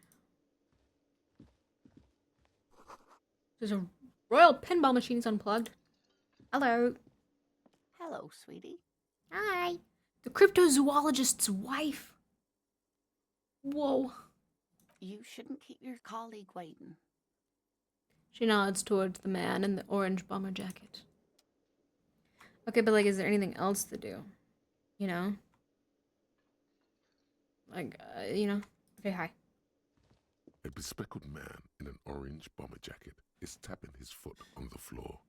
There's a royal pinball machine is unplugged. Hello. Hello, sweetie. Hi. The cryptozoologist's wife. Whoa. You shouldn't keep your colleague waiting. She nods towards the man in the orange bomber jacket. Okay, but like, is there anything else to do? You know? Like, you know? Okay, hi. A bespectacled man in an orange bomber jacket is tapping his foot on the floor.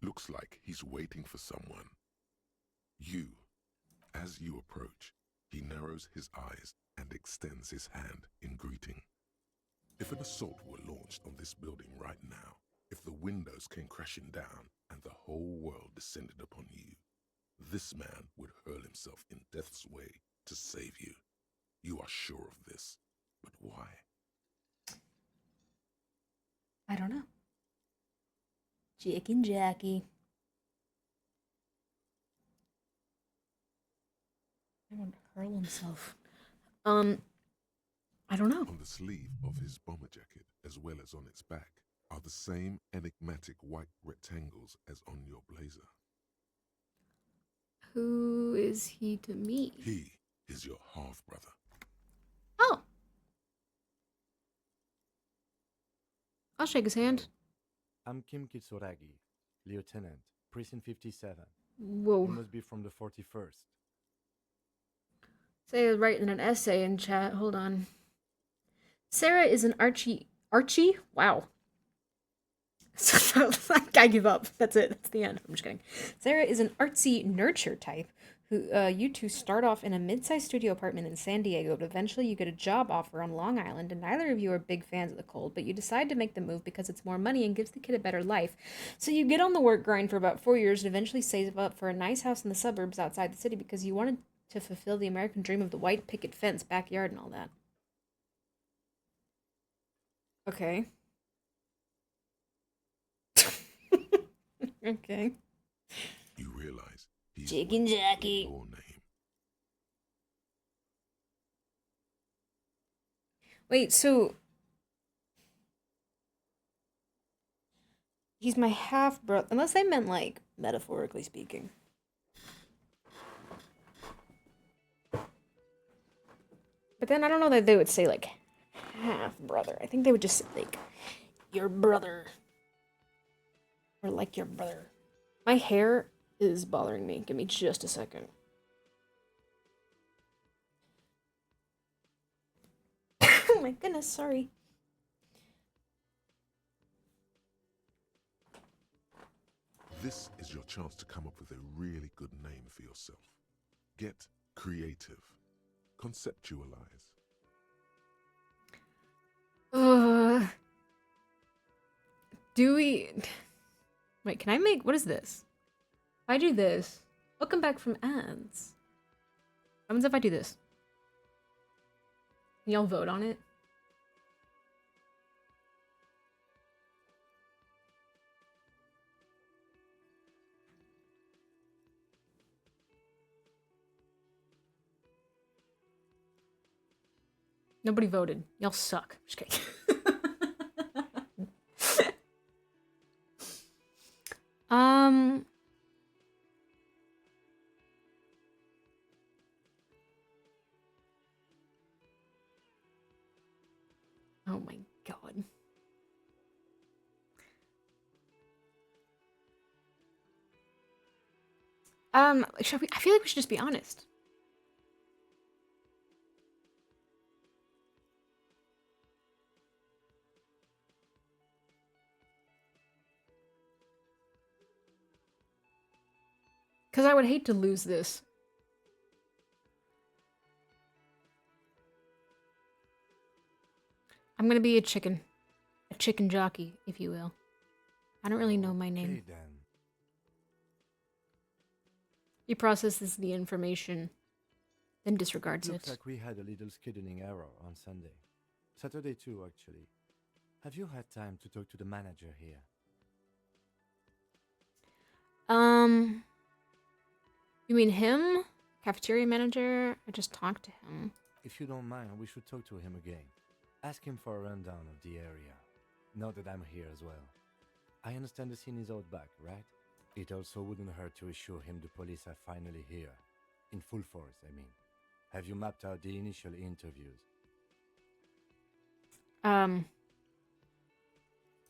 Looks like he's waiting for someone. As you approach, he narrows his eyes and extends his hand in greeting. If an assault were launched on this building right now, if the windows came crashing down and the whole world descended upon you, this man would hurl himself in death's way to save you. You are sure of this, but why? I don't know. Chicken Jackie. I want to hurl himself. I don't know. On the sleeve of his bomber jacket, as well as on its back, are the same enigmatic white rectangles as on your blazer. Who is he to me? He is your half-brother. Oh. I'll shake his hand. I'm Kim Kitsuragi, Lieutenant, Precinct 57. Whoa. You must be from the 41st. Say I was writing an essay in chat. Hold on. Sarah is an Archie? Wow. I give up. That's it. That's the end. I'm just kidding. Sarah is an artsy nurture type who you two start off in a mid-sized studio apartment in San Diego, but eventually you get a job offer on Long Island, and neither of you are big fans of the cold, but you decide to make the move because it's more money and gives the kid a better life. So you get on the work grind for about 4 years and eventually save up for a nice house in the suburbs outside the city because you wanted to fulfill the American dream of the white picket fence, backyard, and all that. Okay. Okay. You realize he's Chicken waiting for Jackie. your name. Wait, so he's my half brother, unless I meant like metaphorically speaking. But then I don't know that they would say like half brother. I think they would just say like your brother. Or like your brother. My hair is bothering me. Give me just a second. Oh my goodness, sorry. This is your chance to come up with a really good name for yourself. Get creative. Conceptualize. Do we... Wait, can I make... What is this? If I do this... Welcome back from ads. What happens if I do this? Can y'all vote on it? Nobody voted. Y'all suck. Just kidding. um. Oh my god. Should we? I feel like we should just be honest. Because I would hate to lose this. I'm gonna be a chicken jockey, if you will. I don't really know my name. Okay, then. He processes the information, then disregards Looks it. like we had a little scheduling error on Sunday. Saturday too, actually. Have you had time to talk to the manager here? You mean him? Cafeteria manager? I just talked to him. If you don't mind, we should talk to him again. Ask him for a rundown of the area. Now that I'm here as well. I understand the scene is out back, right? It also wouldn't hurt to assure him the police are finally here. In full force, I mean. Have you mapped out the initial interviews? I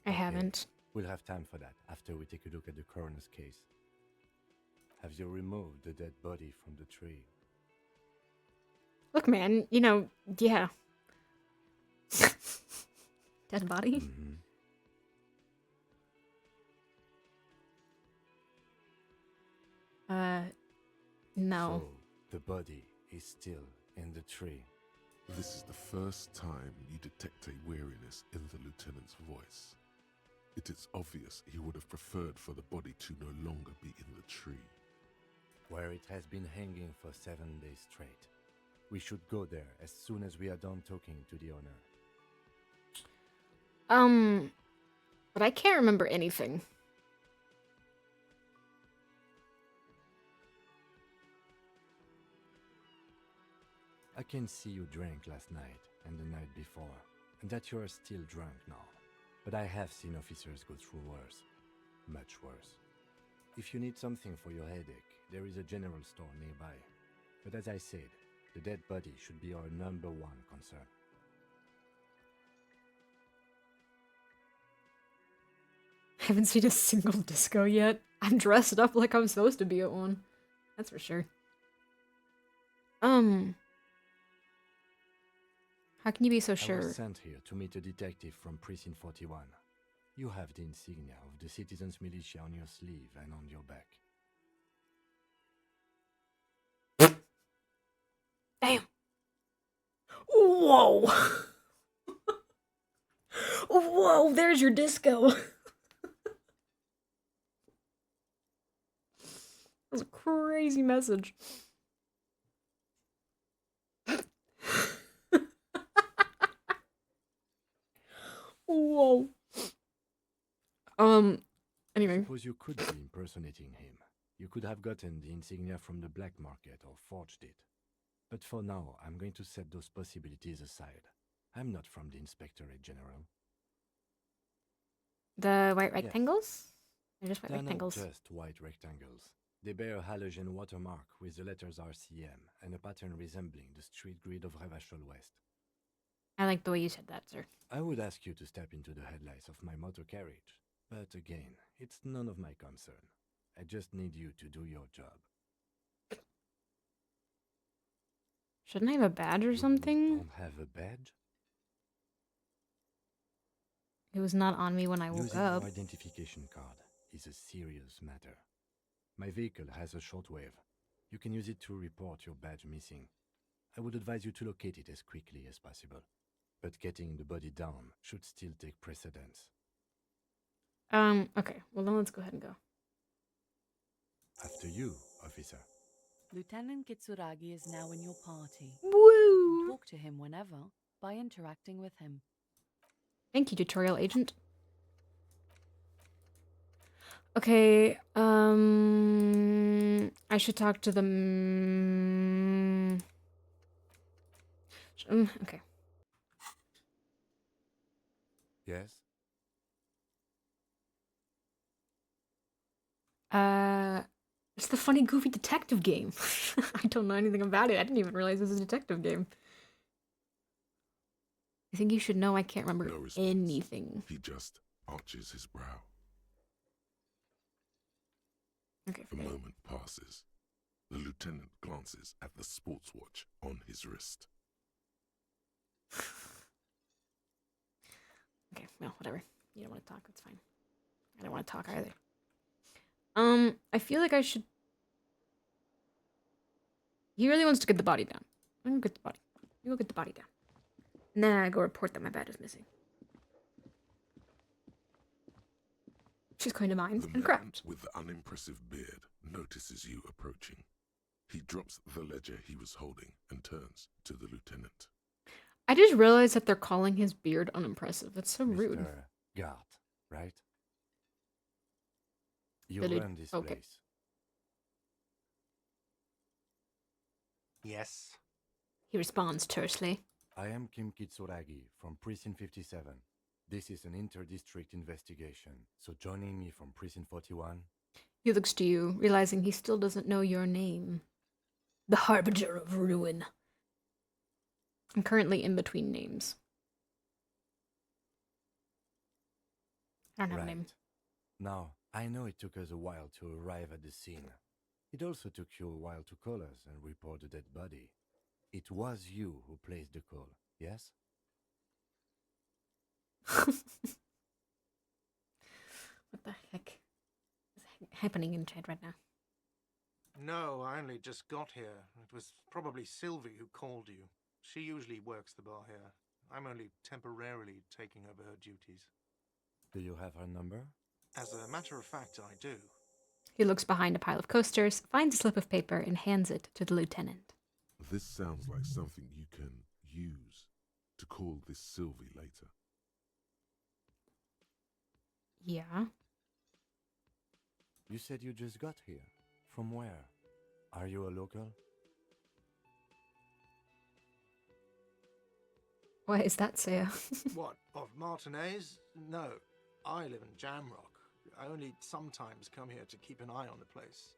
haven't. We'll have time for that after we take a look at the coroner's case. Have you removed the dead body from the tree? Look, man, you know, yeah. Dead body? Mm-hmm. No. So, the body is still in the tree. This is the first time you detect a weariness in the lieutenant's voice. It is obvious he would have preferred for the body to no longer be in the tree. Where it has been hanging for 7 days straight. We should go there as soon as we are done talking to the owner. But I can't remember anything. I can see you drank last night and the night before, and that you are still drunk now. But I have seen officers go through worse. Much worse. If you need something for your headache, there is a general store nearby. But as I said, the dead body should be our #1 concern. I haven't seen a single disco yet. I'm dressed up like I'm supposed to be at one. That's for sure. How can you be so I sure? was sent here to meet a detective from Precinct 41. You have the insignia of the Citizens Militia on your sleeve and on your back. Damn. Whoa. Whoa, there's your disco. That was a crazy message. Whoa. Anyway. Suppose you could be impersonating him. You could have gotten the insignia from the black market or forged it. But for now, I'm going to set those possibilities aside. I'm not from the Inspectorate General. The white rectangles? They're just white They're rectangles. not just white rectangles. They bear a halogen watermark with the letters RCM and a pattern resembling the street grid of Revachol West. I like the way you said that, sir. I would ask you to step into the headlights of my motor carriage, but again, it's none of my concern. I just need you to do your job. Shouldn't I have a badge or something? You don't have a badge? It was not on me when I woke Losing up. your identification card is a serious matter. My vehicle has a shortwave. You can use it to report your badge missing. I would advise you to locate it as quickly as possible. But getting the body down should still take precedence. Okay. Well, then let's go ahead and go. After you, officer. Lieutenant Kitsuragi is now in your party. Woo! Talk to him whenever by interacting with him. Thank you, tutorial agent. Okay, I should talk to them. Okay. Yes? It's the funny, goofy detective game. I don't know anything about it. I didn't even realize it was a detective game. I think you should know I can't remember No response. anything. He just arches his brow. Okay, A forget it. moment passes. The lieutenant glances at the sports watch on his wrist. Okay, well, whatever. You don't want to talk, that's fine. I don't want to talk either. I feel like I should... He really wants to get the body down. I'm gonna get the body. You go get the body down. And then I go report that my bed is missing. She's going to mine The and man craft. with the unimpressive beard notices you approaching. He drops the ledger he was holding and turns to the lieutenant. I just realized that they're calling his beard unimpressive. That's so rude. Mr. Gart, right? You Billy- run this okay. place. Yes. He responds tersely. I am Kim Kitsuragi from Precinct 57. This is an inter-district investigation, so joining me from Precinct 41... He looks to you, realizing he still doesn't know your name. The Harbinger of Ruin. I'm currently in between names. I don't have a name. Now, I know it took us a while to arrive at the scene. It also took you a while to call us and report the dead body. It was you who placed the call, yes? What the heck is happening in chat right now? No, I only just got here. It was probably Sylvie who called you. She usually works the bar here. I'm only temporarily taking over her duties. Do you have her number? As a matter of fact, I do. He looks behind a pile of coasters, finds a slip of paper, and hands it to the lieutenant. This sounds like something you can use to call this Sylvie later. Yeah. You said you just got here. From where? Are you a local? Why is that, Saya? What, of Martinez? No, I live in Jamrock. I only sometimes come here to keep an eye on the place.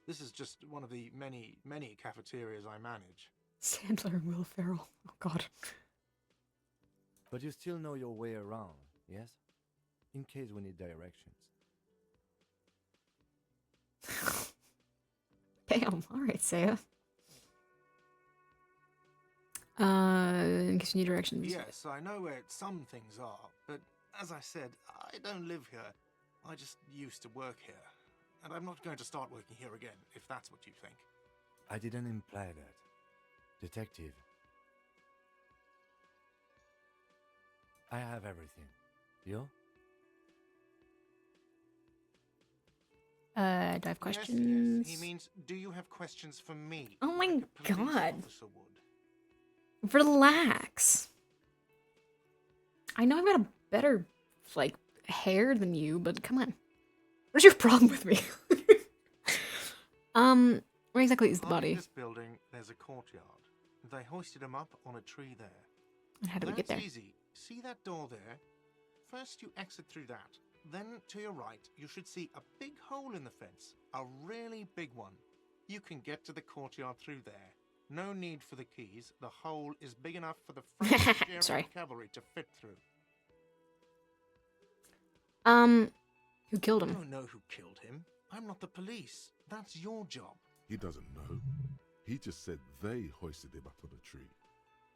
This is just one of the many, many cafeterias I manage. Sandler and Will Ferrell. Oh, God. But you still know your way around, yes? In case we need directions. Damn. All right, Saya. In case you need directions. Yes, I know where some things are, but as I said, I don't live here. I just used to work here. And I'm not going to start working here again, if that's what you think. I didn't imply that. Detective. I have everything. You? Do I have questions? Yes. He means, do you have questions for me? Oh my like a police God. officer would? Relax. I know I've got a better, like, hair than you, but come on. What's your problem with me? Where exactly is the Behind body? this building, there's a courtyard. They hoisted him up on a tree there. And how do we get there? That's easy. See that door there? First you exit through that. Then to your right, you should see a big hole in the fence. A really big one. You can get to the courtyard through there. No need for the keys. The hole is big enough for the French Sorry. cavalry to fit through. Who killed I him? don't know who killed him. I'm not the police. That's your job. He doesn't know. He just said they hoisted him up on a tree.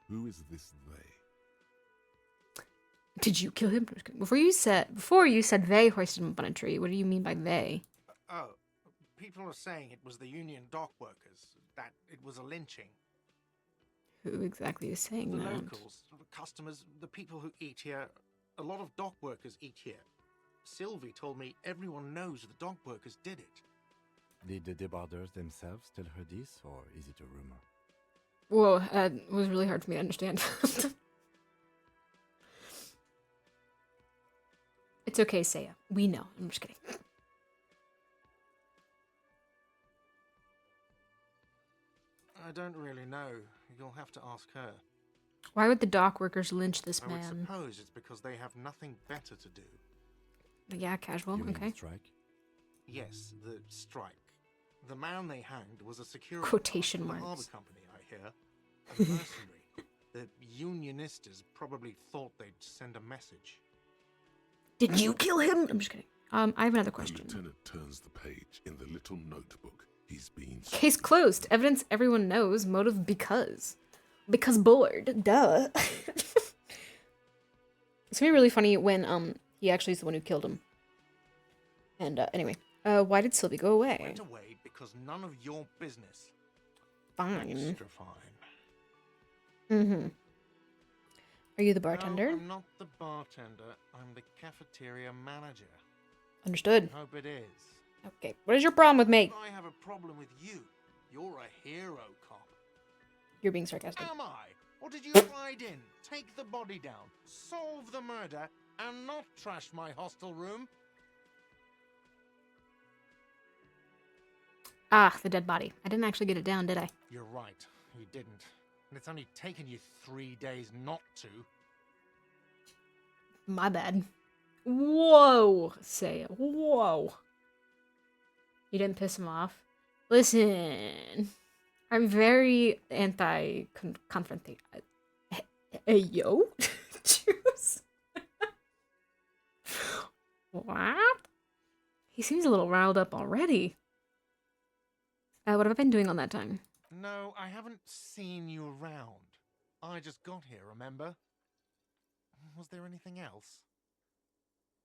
Who is this they? Did you kill him? Before you said they hoisted him up on a tree, what do you mean by they? Oh, people are saying it was the union dock workers. That it was a lynching. Who exactly is saying The that? locals, the customers, the people who eat here. A lot of dock workers eat here. Sylvie told me everyone knows the dock workers did it. Did the debarders themselves tell her this, or is it a rumor? Whoa, it was really hard for me to understand. It's okay, Saya. We know. I'm just kidding. I don't really know. You'll have to ask her. Why would the dock workers lynch this I would man? suppose it's because they have nothing better to do. Yeah, casual. You mean Okay. strike? Yes, the strike. The man they hanged was a security Quotation guard for the marks. harbour company, I hear. A mercenary. The unionistas probably thought they'd send a message. Did you kill him? I'm just kidding. I have another The question. lieutenant turns the page in the little notebook he's been. Case closed. Evidence everyone knows. Motive because. Because bored. Duh. It's gonna be really funny when he actually is the one who killed him. And anyway, why did Sylvie go away? Went away because none of your business. Fine. Extra fine. Mm-hmm. Are you the No, bartender? I'm not the bartender. I'm the cafeteria manager. Understood. I hope it is. Okay. What is your problem with me? I have a problem with you. You're a hero cop. You're being sarcastic. Am I? Or did you ride in, take the body down, solve the murder, and not trash my hostel room? Ah, the dead body. I didn't actually get it down, did I? You're right, you didn't. And it's only taken you 3 days not to. My bad. Whoa, say it. Whoa. You didn't piss him off? Listen, I'm very anti-confrontation. Hey, yo? Juice? What? He seems a little riled up already. What have I been doing on that time? No, I haven't seen you around. I just got here, remember? Was there anything else?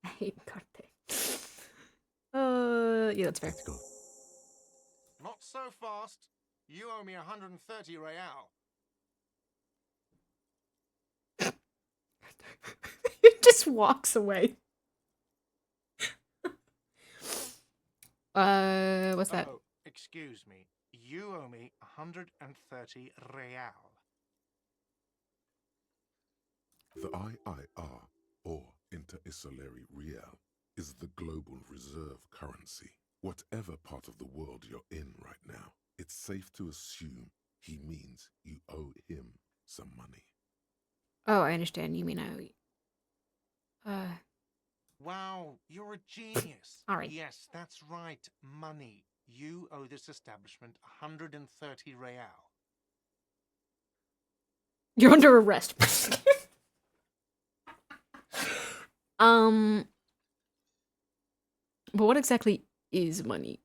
I hate Carte. Yeah, that's fair. Let's go. Not so fast. You owe me 130 real. He just walks away. What's that? Oh, excuse me. You owe me 130 real. The IIR, or Inter-Isolary Real, is the global reserve currency. Whatever part of the world you're in right now, it's safe to assume he means you owe him some money. Oh, I understand. You mean I owe you. Wow, you're a genius. All right. Yes, that's right. Money. You owe this establishment 130 real. You're under arrest. But what exactly is money?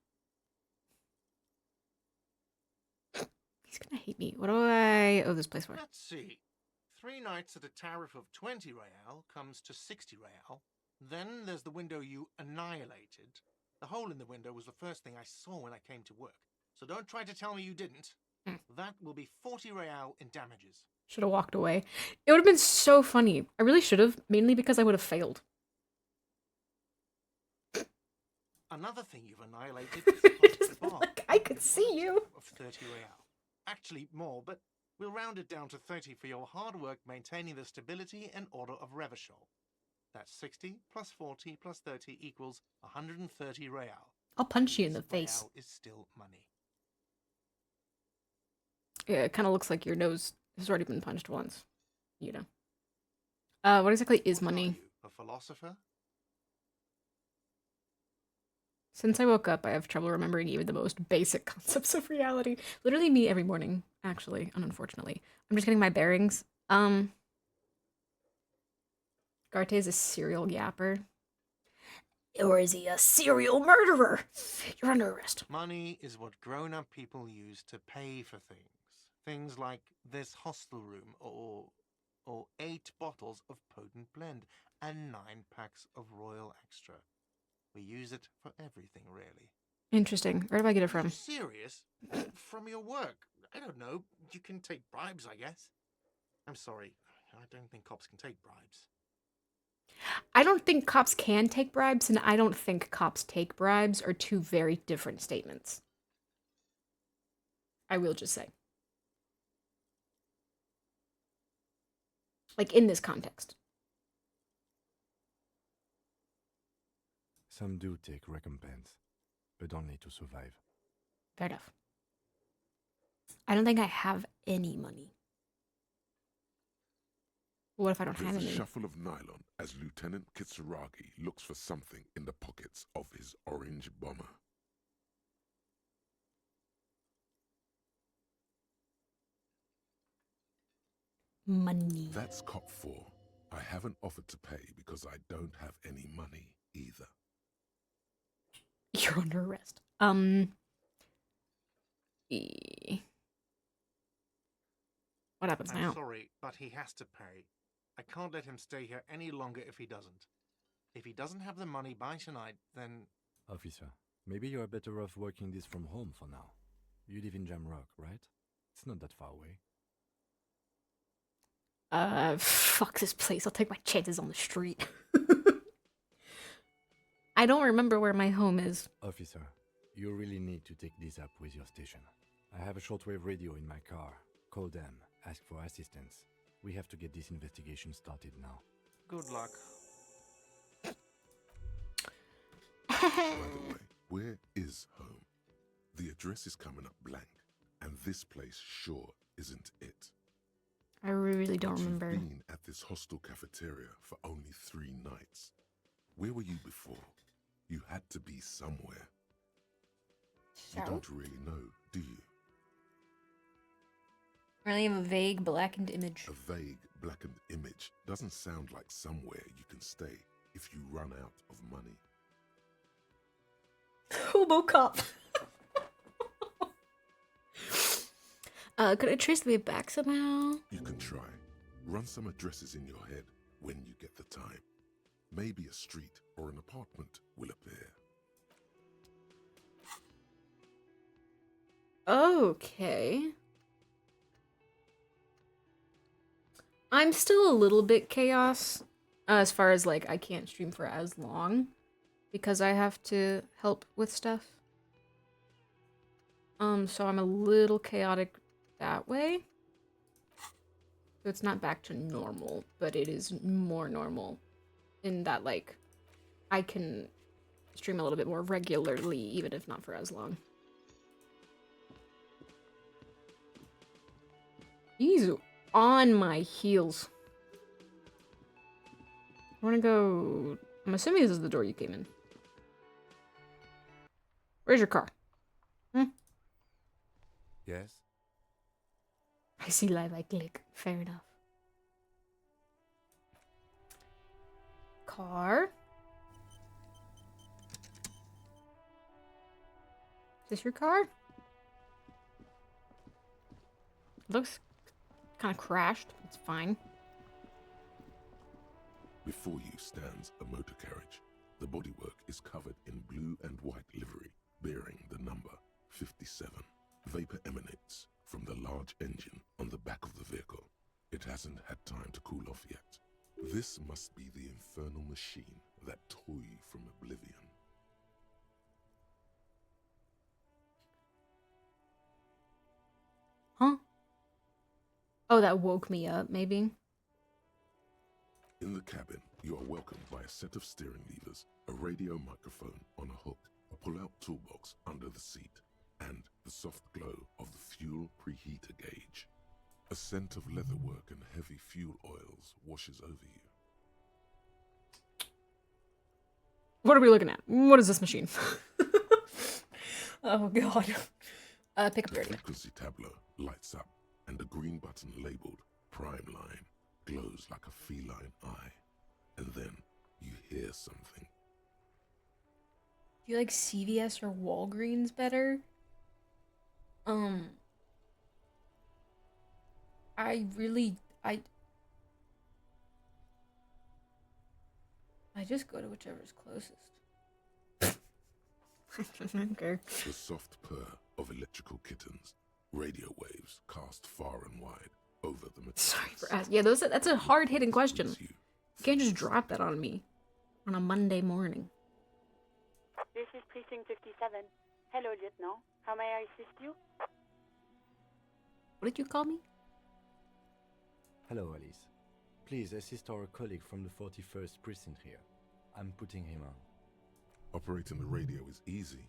He's gonna hate me. What do I owe this place for? Let's see. 3 nights at a tariff of 20 real comes to 60 real. Then there's the window you annihilated. The hole in the window was the first thing I saw when I came to work. So don't try to tell me you didn't. That will be 40 real in damages. Should have walked away. It would have been so funny. I really should have, mainly because I would have failed. Another thing you've annihilated is the Just hospital bar. like I could see you. Of 30 real. Actually, more, but we'll round it down to 30 for your hard work maintaining the stability and order of Revachol. That's 60 plus 40 plus 30 equals 130 real. I'll punch you in the This face. real is still money. Yeah, it kind of looks like your nose has already been punched once. You know. What exactly is What are money? you, a philosopher? Since I woke up, I have trouble remembering even the most basic concepts of reality. Literally me every morning, actually, unfortunately. I'm just getting my bearings. Garte is a serial yapper. Or is he a serial murderer? You're under arrest. Money is what grown-up people use to pay for things. Things like this hostel room or 8 bottles of potent blend and 9 packs of Royal Extra. We use it for everything, really. Interesting. Where do I get it Are from? you serious? From your work. I don't know. You can take bribes, I guess. I'm sorry. I don't think cops can take bribes. I don't think cops can take bribes, and I don't think cops take bribes are two very different statements. I will just say. Like, in this context. Some do take recompense, but only to survive. Fair enough. I don't think I have any money. What if I don't have There's a any? shuffle of nylon as Lieutenant Kitsuragi looks for something in the pockets of his orange bomber. Money. That's cop 4. I haven't offered to pay because I don't have any money either. You're under arrest. E- What happens I'm now? sorry, but he has to pay. I can't let him stay here any longer if he doesn't. If he doesn't have the money by tonight, then... Officer, maybe you are better off working this from home for now. You live in Jamrock, right? It's not that far away. Fuck this place. I'll take my chances on the street. I don't remember where my home is. Officer, you really need to take this up with your station. I have a shortwave radio in my car. Call them, ask for assistance. We have to get this investigation started now. Good luck. By the way, where is home? The address is coming up blank, and this place sure isn't it. I really don't But remember. You've been at this hostel cafeteria for only 3 nights. Where were you before? You had to be somewhere. You don't really know, do you? I only have a vague blackened image. A vague, blackened image doesn't sound like somewhere you can stay if you run out of money. Hobo cop. Could I trace the way back somehow? You can try. Run some addresses in your head when you get the time. Maybe a street or an apartment will appear. Okay. I'm still a little bit chaos as far as like I can't stream for as long because I have to help with stuff. So I'm a little chaotic that way. So it's not back to normal, but it is more normal in that like I can stream a little bit more regularly even if not for as long. He's on my heels. I wanna go... I'm assuming this is the door you came in. Where's your car? Yes? I see live, I click. Fair enough. Car? Is this your car? Looks kind of crashed. It's fine. Before you stands a motor carriage. The bodywork is covered in blue and white livery, bearing the number 57. Vapor emanates from the large engine on the back of the vehicle. It hasn't had time to cool off yet. This must be the infernal machine that tore you from oblivion. Huh? Oh, that woke me up, maybe? In the cabin, you are welcomed by a set of steering levers, a radio microphone on a hook, a pull-out toolbox under the seat, and the soft glow of the fuel preheater gauge. A scent of leatherwork and heavy fuel oils washes over you. What are we looking at? What is this machine? Oh, God. Pick up The dirty. frequency tableau lights up, and the green button labeled Prime Line glows like a feline eye. And then you hear something. Do you like CVS or Walgreens better? I just go to whichever's closest. Okay. The soft purr of electrical kittens, radio waves cast far and wide over the materials. Sorry for asking. Yeah, that's a hard-hitting question. Leaves you You can't just drop that on me on a Monday morning. This is Precinct 57. Hello, Lieutenant. How may I assist you? What did you call me? Hello, Alice. Please assist our colleague from the 41st precinct here. I'm putting him on. Operating the radio is easy.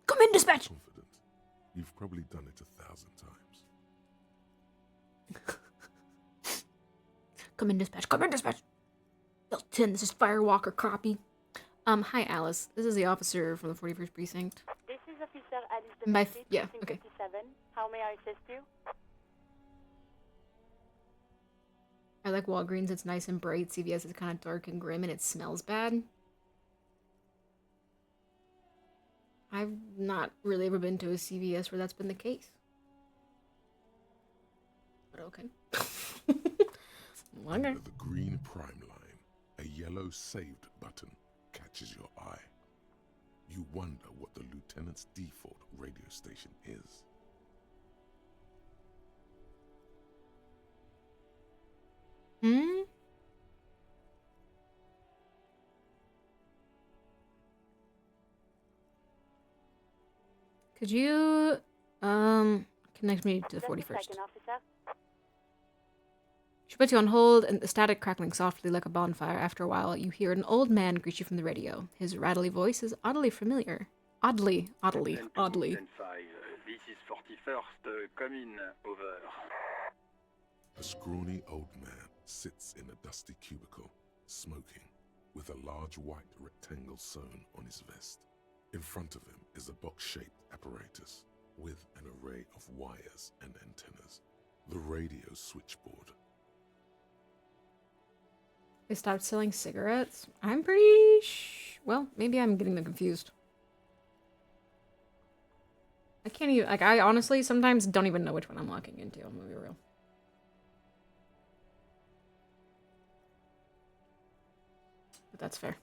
Come in, dispatch! Confident. You've probably done it 1,000 times. Come in, dispatch. Come in, dispatch. Bill 10, this is Firewalker copy. Hi, Alice. This is the officer from the 41st Precinct. This is Officer Alice By Demetri, yeah, precinct okay. 57. How may I assist you? I like Walgreens. It's nice and bright. CVS is kind of dark and grim, and it smells bad. I've not really ever been to a CVS where that's been the case. But okay. Under the green prime line, a yellow saved button catches your eye. You wonder what the lieutenant's default radio station is. Hmm? Could you, connect me to the Just a 41st? second, officer. She puts you on hold, and the static crackling softly like a bonfire. After a while, you hear an old man greet you from the radio. His rattly voice is oddly familiar. Oddly. 10-5, this is 41st, come in, over. A scrawny old man sits in a dusty cubicle, smoking, with a large white rectangle sewn on his vest. In front of him is a box-shaped apparatus with an array of wires and antennas. The radio switchboard. They stopped selling cigarettes? I'm pretty well, maybe I'm getting them confused. I can't even, like, I honestly sometimes don't even know which one I'm walking into. I'm gonna be real. But that's fair.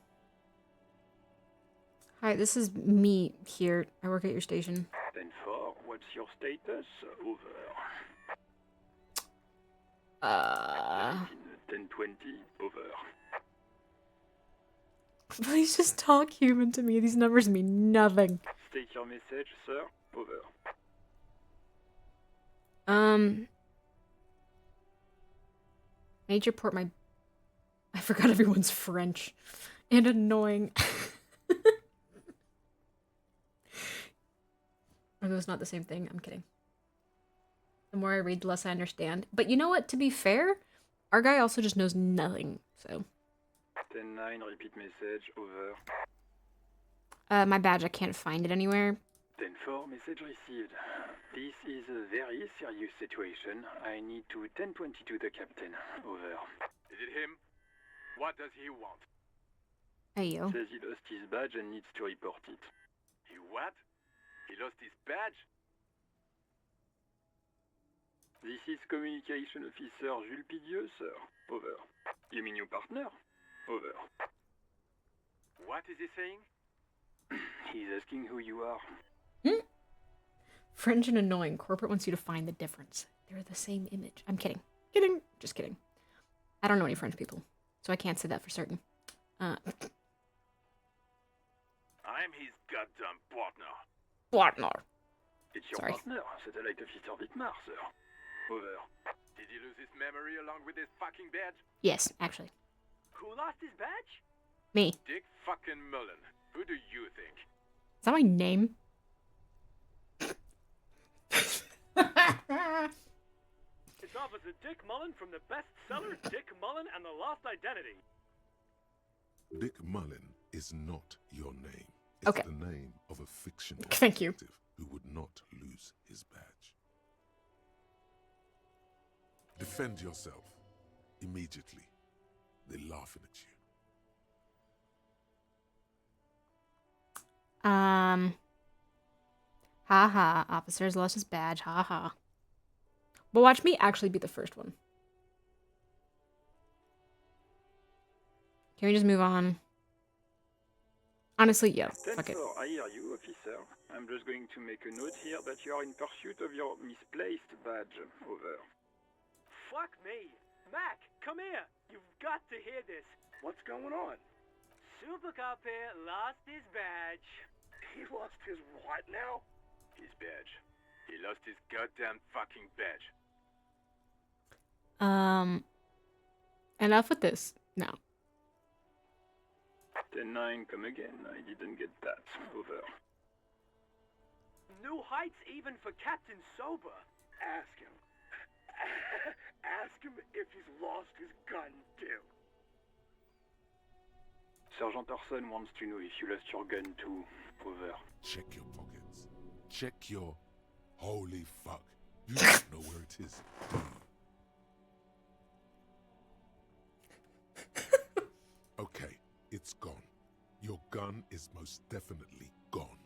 Hi, this is me here. I work at your station. 10-4, what's your status? Over. 10-20, over. Please just talk human to me. These numbers mean nothing. State your message, sir. Over. I need to report my... I forgot everyone's French. And annoying. Are those not the same thing? I'm kidding. The more I read, the less I understand. But you know what? To be fair, our guy also just knows nothing, so... 10-9, repeat message, over. My badge, I can't find it anywhere. 10-4, message received. This is a very serious situation. I need to 10-22 the captain. Over. Is it him? What does he want? Hey, yo. Says he lost his badge and needs to report it. He what? He lost his badge? This is Communication Officer Jules Pidieux, sir. Over. You mean your partner? Over. What is he saying? He's asking who you are. French and annoying. Corporate wants you to find the difference. They're the same image. I'm kidding. Kidding. Just kidding. I don't know any French people, so I can't say that for certain. I'm his goddamn partner. Partner. It's your Sorry. partner, Satellite Officer Dietmar, sir. Over. Did he lose his memory along with his fucking badge? Yes, actually. Who lost his badge? Me. Dick fucking Mullen. Who do you think? Is that my name? It's Officer Dick Mullen from the bestseller Dick Mullen and the Lost Identity. Dick Mullen is not your name. It's Okay. the name of a fictional Thank you. detective who would not lose his badge. Defend yourself. Immediately. They're laughing at you. Haha. Officers lost his badge. Haha. But watch me actually be the first one. Can we just move on? Honestly, yeah. Fuck it. 10-4, I hear you, officer. I'm just going to make a note here that you are in pursuit of your misplaced badge. Over. Fuck me. Mac, come here. You've got to hear this. What's going on? Super Cop here lost his badge. He lost his what now? His badge. He lost his goddamn fucking badge. Enough with this. No. 10-9, come again. I didn't get that. Over. New heights even for Captain Sober. Ask him. Ask him if he's lost his gun, too. Sergeant Orson wants to know if you lost your gun too. Over. Check your pockets. Check your... Holy fuck. You don't know where it is, do you? Okay, it's gone. Your gun is most definitely gone.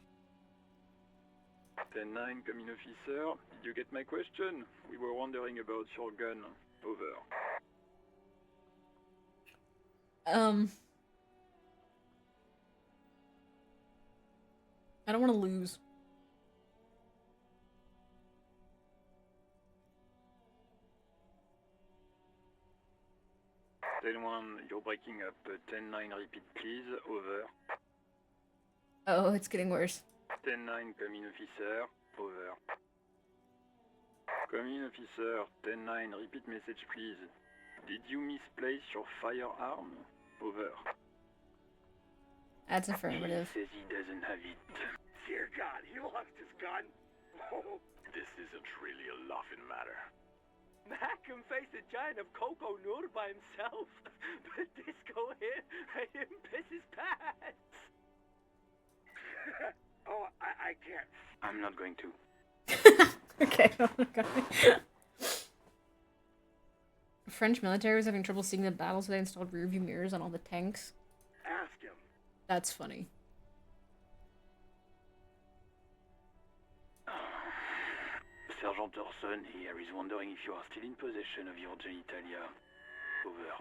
10-9, come in, officer. Did you get my question? We were wondering about your gun. Over. I don't want to lose. Then one, you're breaking up. 10-9, repeat please. Over. Oh, it's getting worse. 10-9, come in, officer. Over. Come in, officer. 10-9, repeat message please. Did you misplace your firearm? Over. That's affirmative. He says he doesn't have it. Dear God, he lost his gun. Oh, This isn't really a laughing matter. Mac can face a giant of Coco Nur by himself, but Disco here made him piss his pants. oh, I can't. I'm not going to. Okay. Oh my god. French military was having trouble seeing the battle, so they installed rearview mirrors on all the tanks. Ask him. That's funny. Sergeant Orson here is wondering if you are still in possession of your genitalia. Over.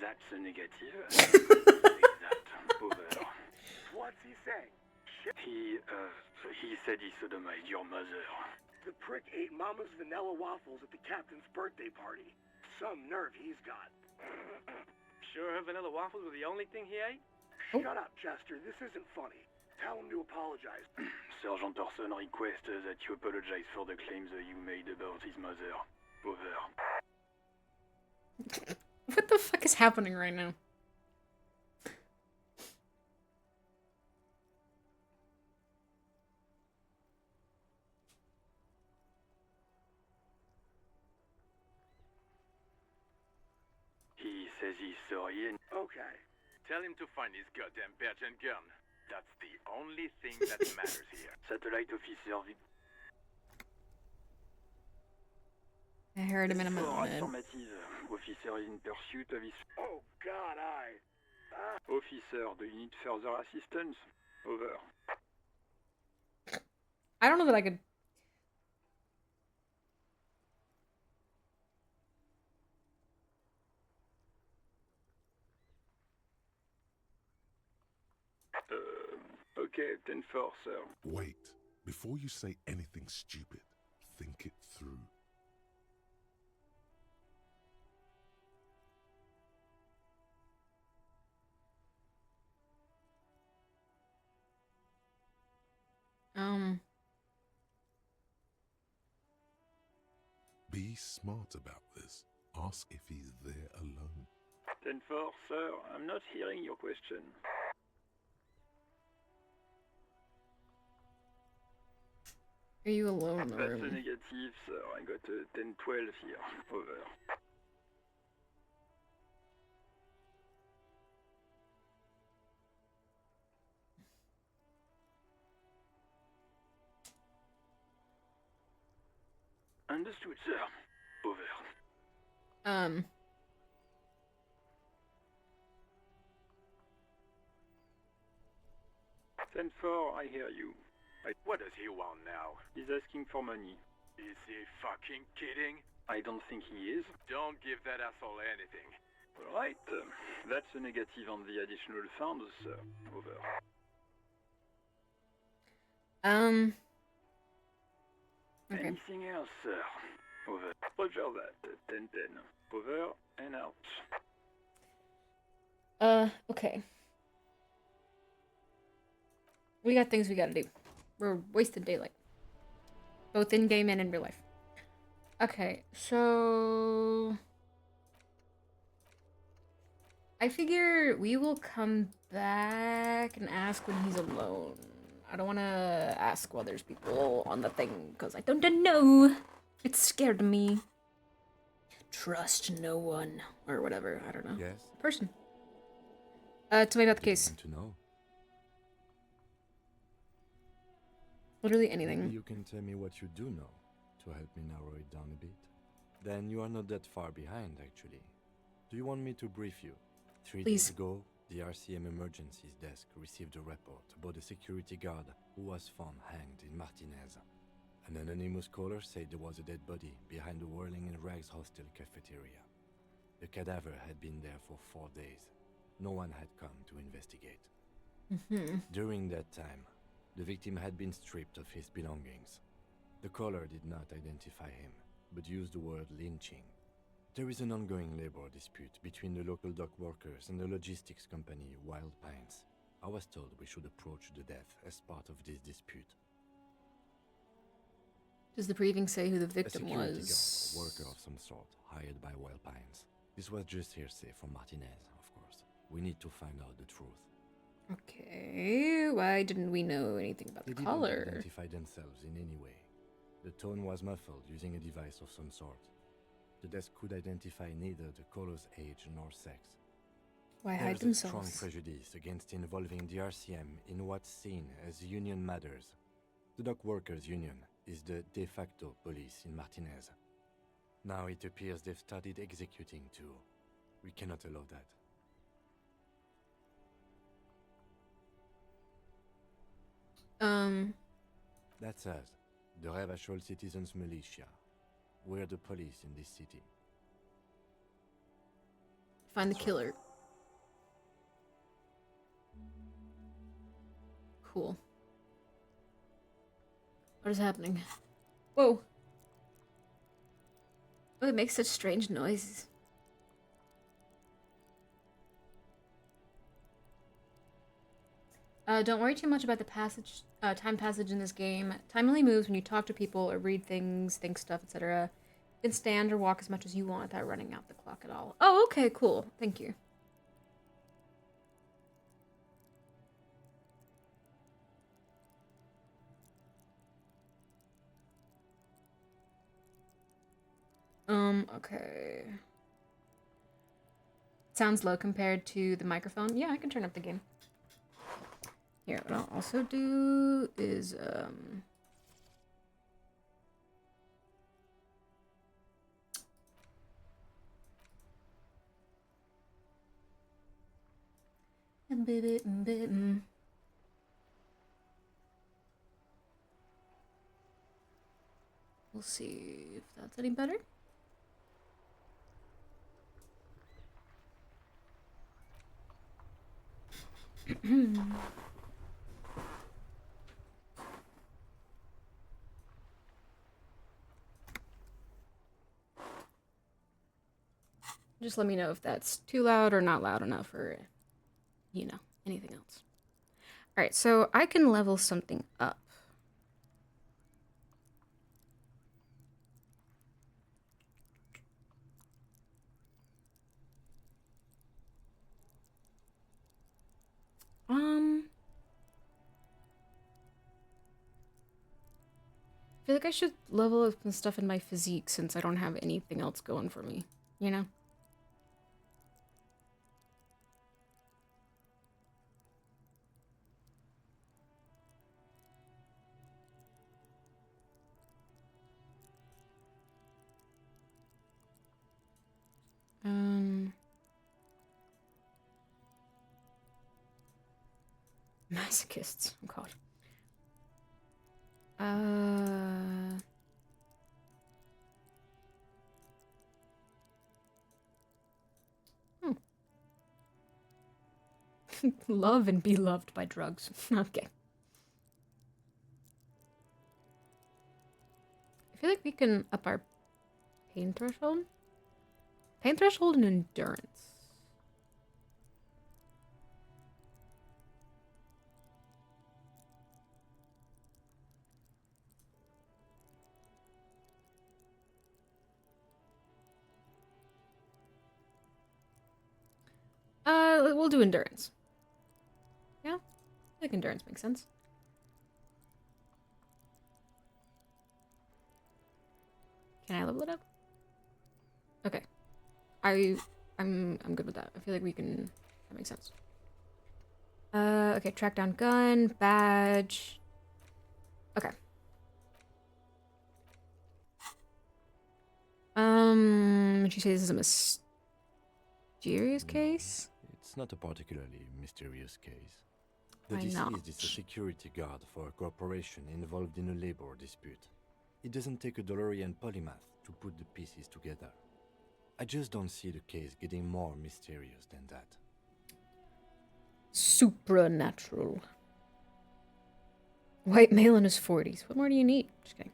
That's a negative. That. Over. What's he saying? He said he sodomized your mother. The prick ate Mama's vanilla waffles at the captain's birthday party. Some nerve he's got. Sure her vanilla waffles were the only thing he ate? Shut up, Chester. This isn't funny. Tell him to apologize. Sergeant Orson requests that you apologize for the claims you made about his mother. Over. What the fuck is happening right now? He says he's sorry and... Okay. Tell him to find his goddamn badge and gun. That's the only thing that matters here. Satellite officer... I heard him in a moment. Affirmative. Officer is in pursuit of his... Oh, God, Officer, do you need further assistance? Over. I don't know that I could... Okay, 10-4, sir. Wait. Before you say anything stupid, think it through. Be smart about this. Ask if he's there alone. 10-4, sir. I'm not hearing your question. Are you alone in the That's a room? negative, sir. I got a 10-12 here. Over. Understood, sir. Over. 10-4, I hear you. What does he want now? He's asking for money. Is he fucking kidding? I don't think he is. Don't give that asshole anything. Alright, that's a negative on the additional funds, sir. Over. Okay. Anything else, sir? Over. Roger that. 10-10. Over and out. Okay. We got things we gotta do. We're wasting daylight. Both in-game and in real life. Okay, so... I figure we will come back and ask when he's alone. I don't want to ask while there's people on the thing, because I don't know. It scared me. Trust no one, or whatever, I don't know. Yes? Person. Tell me about the case. To know. Literally anything. Maybe you can tell me what you do know, to help me narrow it down a bit. Then you are not that far behind, actually. Do you want me to brief you? 3 days ago, the RCM Emergencies Desk received a report about a security guard who was found hanged in Martinez. An anonymous caller said there was a dead body behind the Whirling in Rags hostel cafeteria. The cadaver had been there for 4 days. No one had come to investigate. During that time, the victim had been stripped of his belongings. The caller did not identify him, but used the word lynching. There is an ongoing labor dispute between the local dock workers and the logistics company Wild Pines. I was told we should approach the death as part of this dispute. Does the briefing say who the victim a security was? Guard, a worker of some sort, hired by Wild Pines. This was just hearsay from Martinez, of course. We need to find out the truth. Okay, why didn't we know anything about the caller? They didn't identify themselves in any way. The tone was muffled using a device of some sort. The desk could identify neither the caller's age nor sex. Why hide There's a themselves? strong prejudice against involving the RCM in what's seen as union matters. The dock workers' union is the de facto police in Martinez. Now it appears they've started executing too. We cannot allow that. That's us, the Revachol Citizens Militia. We're the police in this city. Find the killer. Cool. What is happening? Whoa. Oh, it makes such strange noises. Don't worry too much about the time passage in this game. Time only moves when you talk to people or read things, think stuff, etc. You can stand or walk as much as you want without running out the clock at all. Oh, okay, cool. Thank you. Okay. Sounds low compared to the microphone. Yeah, I can turn up the game. Here, what I'll also do is, we'll see if that's any better. Just let me know if that's too loud or not loud enough or, you know, anything else. Alright, so I can level something up. I feel like I should level up some stuff in my physique since I don't have anything else going for me, you know? Masochists, oh god. Love and be loved by drugs. Okay. I feel like we can up our pain threshold. Pain threshold and endurance. we'll do endurance. Yeah, I think endurance makes sense. Can I level it up? Okay. I'm good with that. I feel like we can. That makes sense. Okay. Track down gun, badge. Okay. Would you say this is a mysterious case? It's not a particularly mysterious case. The Why not? deceased is a security guard for a corporation involved in a labor dispute. It doesn't take a DeLorean polymath to put the pieces together. I just don't see the case getting more mysterious than that. Supernatural. White male in his 40s. What more do you need? Just kidding.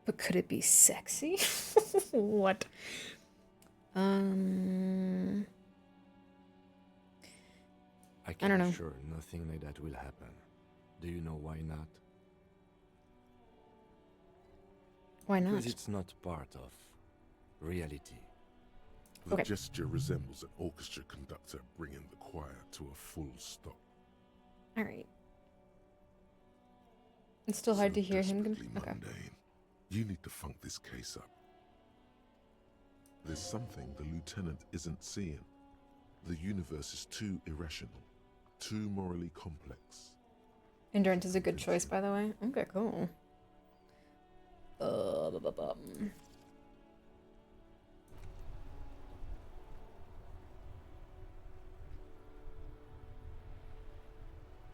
But could it be sexy? What? I don't know. can assure nothing like that will happen. Do you know why not? Why not? Because it's not part of reality. The Okay. gesture resembles an orchestra conductor bringing the choir to a full stop. All right. It's still hard So to hear him. desperately Okay. mundane. You need to funk this case up. There's something the lieutenant isn't seeing. The universe is too irrational, too morally complex. Endurance is a good choice, by the way. Okay, cool.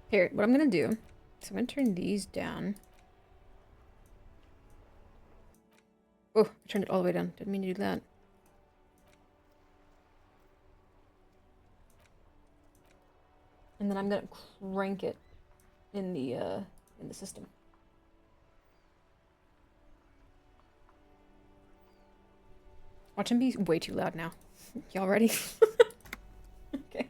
Here, what I'm gonna do is I'm gonna turn these down. Oh, I turned it all the way down. Didn't mean to do that. And then I'm gonna crank it in the system. Watch him be way too loud now. Y'all ready? Okay.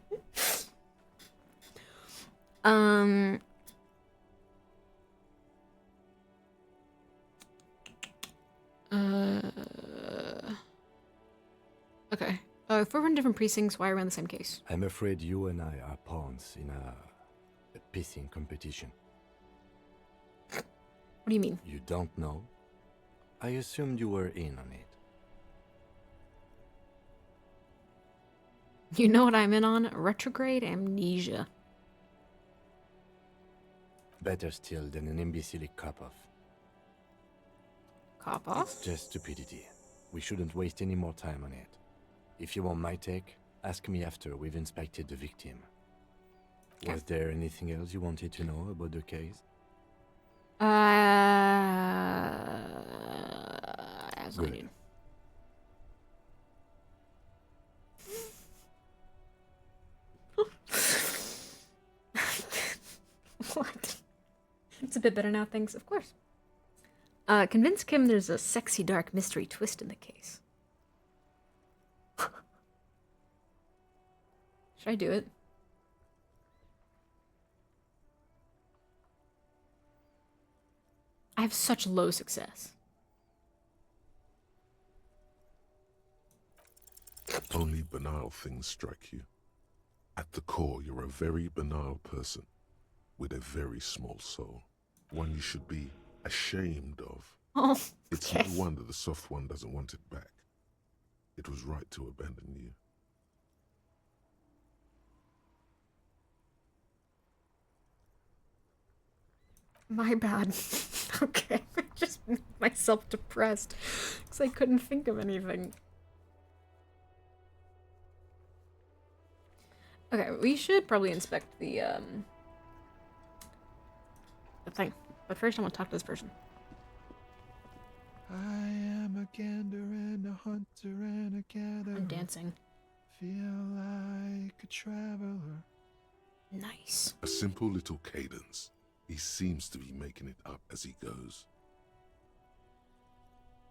Okay. If we're in different precincts, why are we in the same case? I'm afraid you and I are pawns in a pissing competition. What do you mean? You don't know? I assumed you were in on it. You know what I'm in on? Retrograde amnesia. Better still than an imbecilic cop-off. Cop off? It's just stupidity. We shouldn't waste any more time on it. If you want my take, ask me after we've inspected the victim. Okay. Was there anything else you wanted to know about the case? As I Good. need. What? It's a bit better now, thanks. Of course. Convince Kim there's a sexy dark mystery twist in the case. Should I do it? I have such low success. Only banal things strike you. At the core, you're a very banal person with a very small soul. One you should be ashamed of. Oh, It's okay. no wonder the soft one doesn't want it back. It was right to abandon you. My bad. Okay, I just made myself depressed because I couldn't think of anything. Okay, we should probably inspect the thing. But first I want to talk to this person. I am a gander and a hunter and a gatherer. I'm dancing. Feel like a traveler. Nice. A simple little cadence. He seems to be making it up as he goes.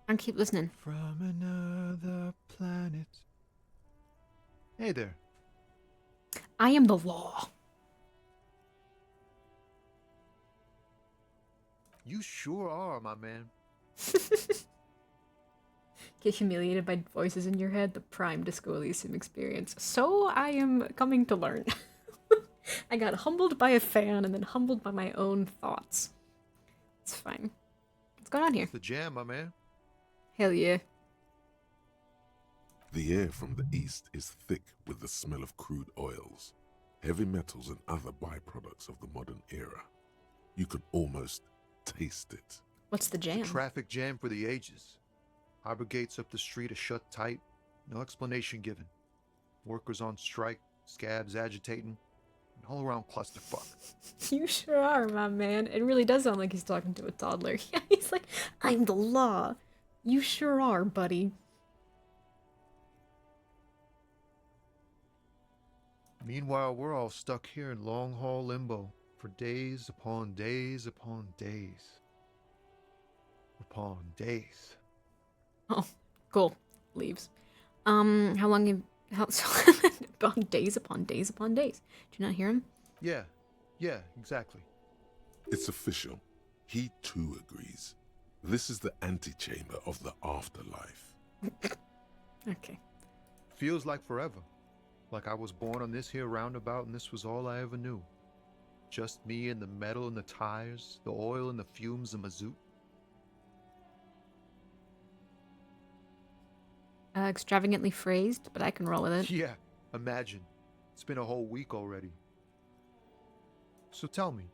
And keep listening. From another planet. Hey there. I am the law. You sure are, my man. Get humiliated by voices in your head, the prime Disco Elysium experience. So I am coming to learn. I got humbled by a fan and then humbled by my own thoughts. It's fine. What's going on here? It's the jam, my man. Hell yeah. The air from the east is thick with the smell of crude oils, heavy metals and other byproducts of the modern era. You can almost taste it. What's the jam? It's a traffic jam for the ages. Harbor gates up the street are shut tight. No explanation given. Workers on strike, scabs agitating. An all-around clusterfuck. You sure are, my man. It really does sound like he's talking to a toddler. Yeah, he's like, I'm the law. You sure are, buddy. Meanwhile, we're all stuck here in long-haul limbo for days upon days upon days. Upon days. Oh, cool. Leaves. How long have... upon days upon days upon days. Do you not hear him? Yeah, exactly. It's official. He too agrees. This is the antechamber of the afterlife. Okay. Feels like forever. Like I was born on this here roundabout and this was all I ever knew. Just me and the metal and the tires, the oil and the fumes and mazout. Extravagantly phrased, but I can roll with it. Yeah, imagine. It's been a whole week already. So tell me,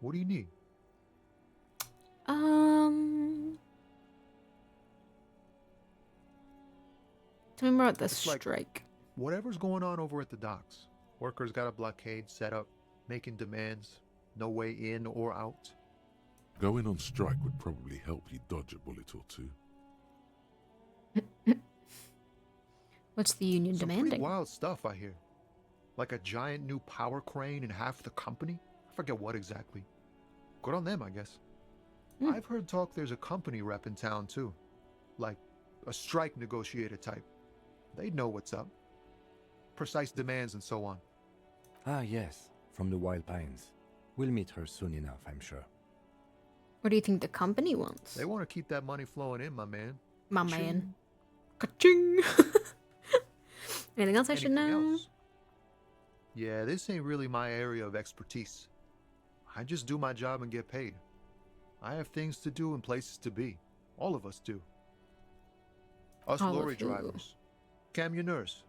what do you need? Tell me more about the It's like strike. whatever's going on over at the docks. Workers got a blockade set up, making demands. No way in or out. Going on strike would probably help you dodge a bullet or two. What's the union Some demanding? pretty wild stuff, I hear. Like a giant new power crane in half the company? I forget what exactly. Good on them, I guess. I've heard talk there's a company rep in town, too. Like a strike negotiator type. They'd know what's up. Precise demands and so on. Ah, yes, from the Wild Pines. We'll meet her soon enough, I'm sure. What do you think the company wants? They want to keep that money flowing in, my man. My Ka-ching. man. Ka-ching! Anything else I should Anything know? else? Yeah, this ain't really my area of expertise. I just do my job and get paid. I have things to do and places to be. All of us do. Us All of lorry who? drivers. Camionneurs.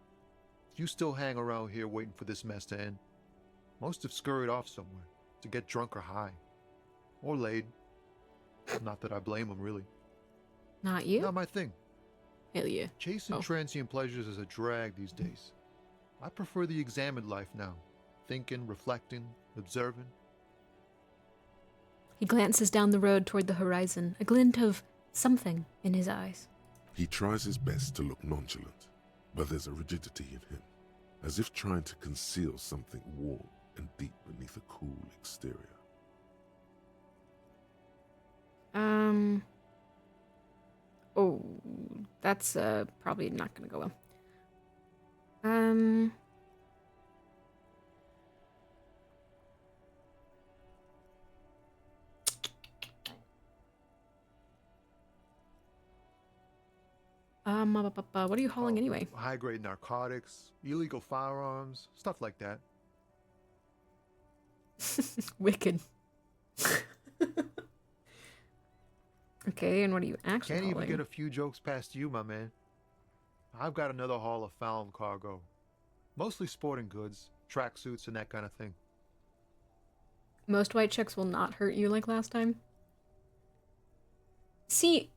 You still hang around here waiting for this mess to end. Most have scurried off somewhere to get drunk or high. Or laid. Not that I blame them, really. Not you? Not my thing. Hell yeah. Chasing transient pleasures is a drag these days. I prefer the examined life now. Thinking, reflecting, observing. He glances down the road toward the horizon, a glint of something in his eyes. He tries his best to look nonchalant, but there's a rigidity in him, as if trying to conceal something warm and deep beneath a cool exterior. Oh, that's probably not gonna go well. What are you hauling anyway? High-grade narcotics, illegal firearms, stuff like that. Wicked. Okay, and what are you actually Can't even hauling? get a few jokes past you, my man. I've got another haul of found cargo. Mostly sporting goods, tracksuits, and that kind of thing. Most white checks will not hurt you like last time. See,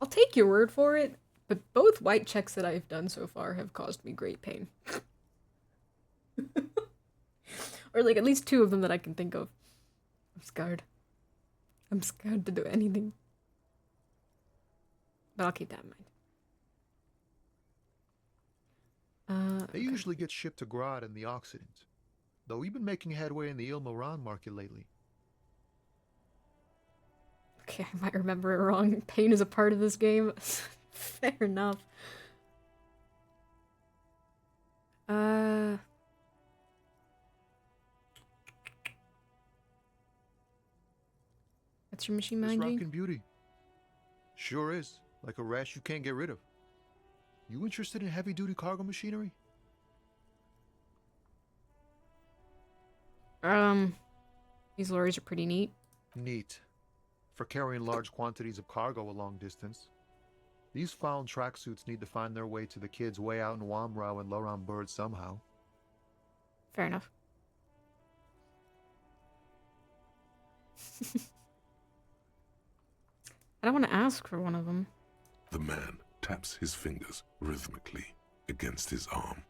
I'll take your word for it, but both white checks that I've done so far have caused me great pain. Or like at least two of them that I can think of. I'm scared. I'm scared to do anything. But I'll keep that in mind. They usually get shipped to Grodd in the Occident, though we've been making headway in the Il Moran market lately. Okay, I might remember it wrong. Pain is a part of this game. Fair enough. That's your machine It's behind you? rockin' beauty. Sure is. like a rash you can't get rid of. You interested in heavy-duty cargo machinery? These lorries are pretty neat. Neat. For carrying large quantities of cargo a long distance. These found tracksuits need to find their way to the kids way out in Wamrau and Loran Bird somehow. Fair enough. I don't want to ask for one of them. The man taps his fingers rhythmically against his arm.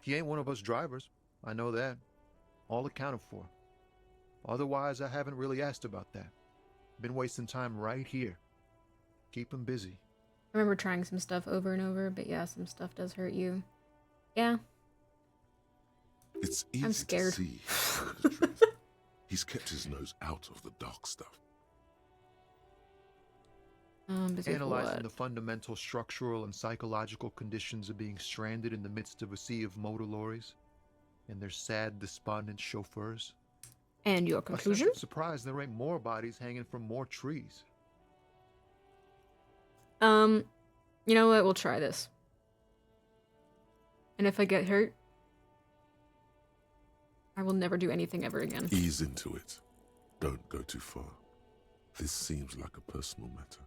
He ain't one of us drivers. I know that. All accounted for. Otherwise, I haven't really asked about that. Been wasting time right here. Keep him busy. I remember trying some stuff over and over, but yeah, some stuff does hurt you. Yeah. It's easy I'm scared. to see the truth. He's kept his nose out of the dark stuff. Analyzing the fundamental structural and psychological conditions of being stranded in the midst of a sea of motor lorries and their sad, despondent chauffeurs. And your conclusion? I'm surprised there ain't more bodies hanging from more trees. You know what? We'll try this. And if I get hurt, I will never do anything ever again. Ease into it. Don't go too far. This seems like a personal matter.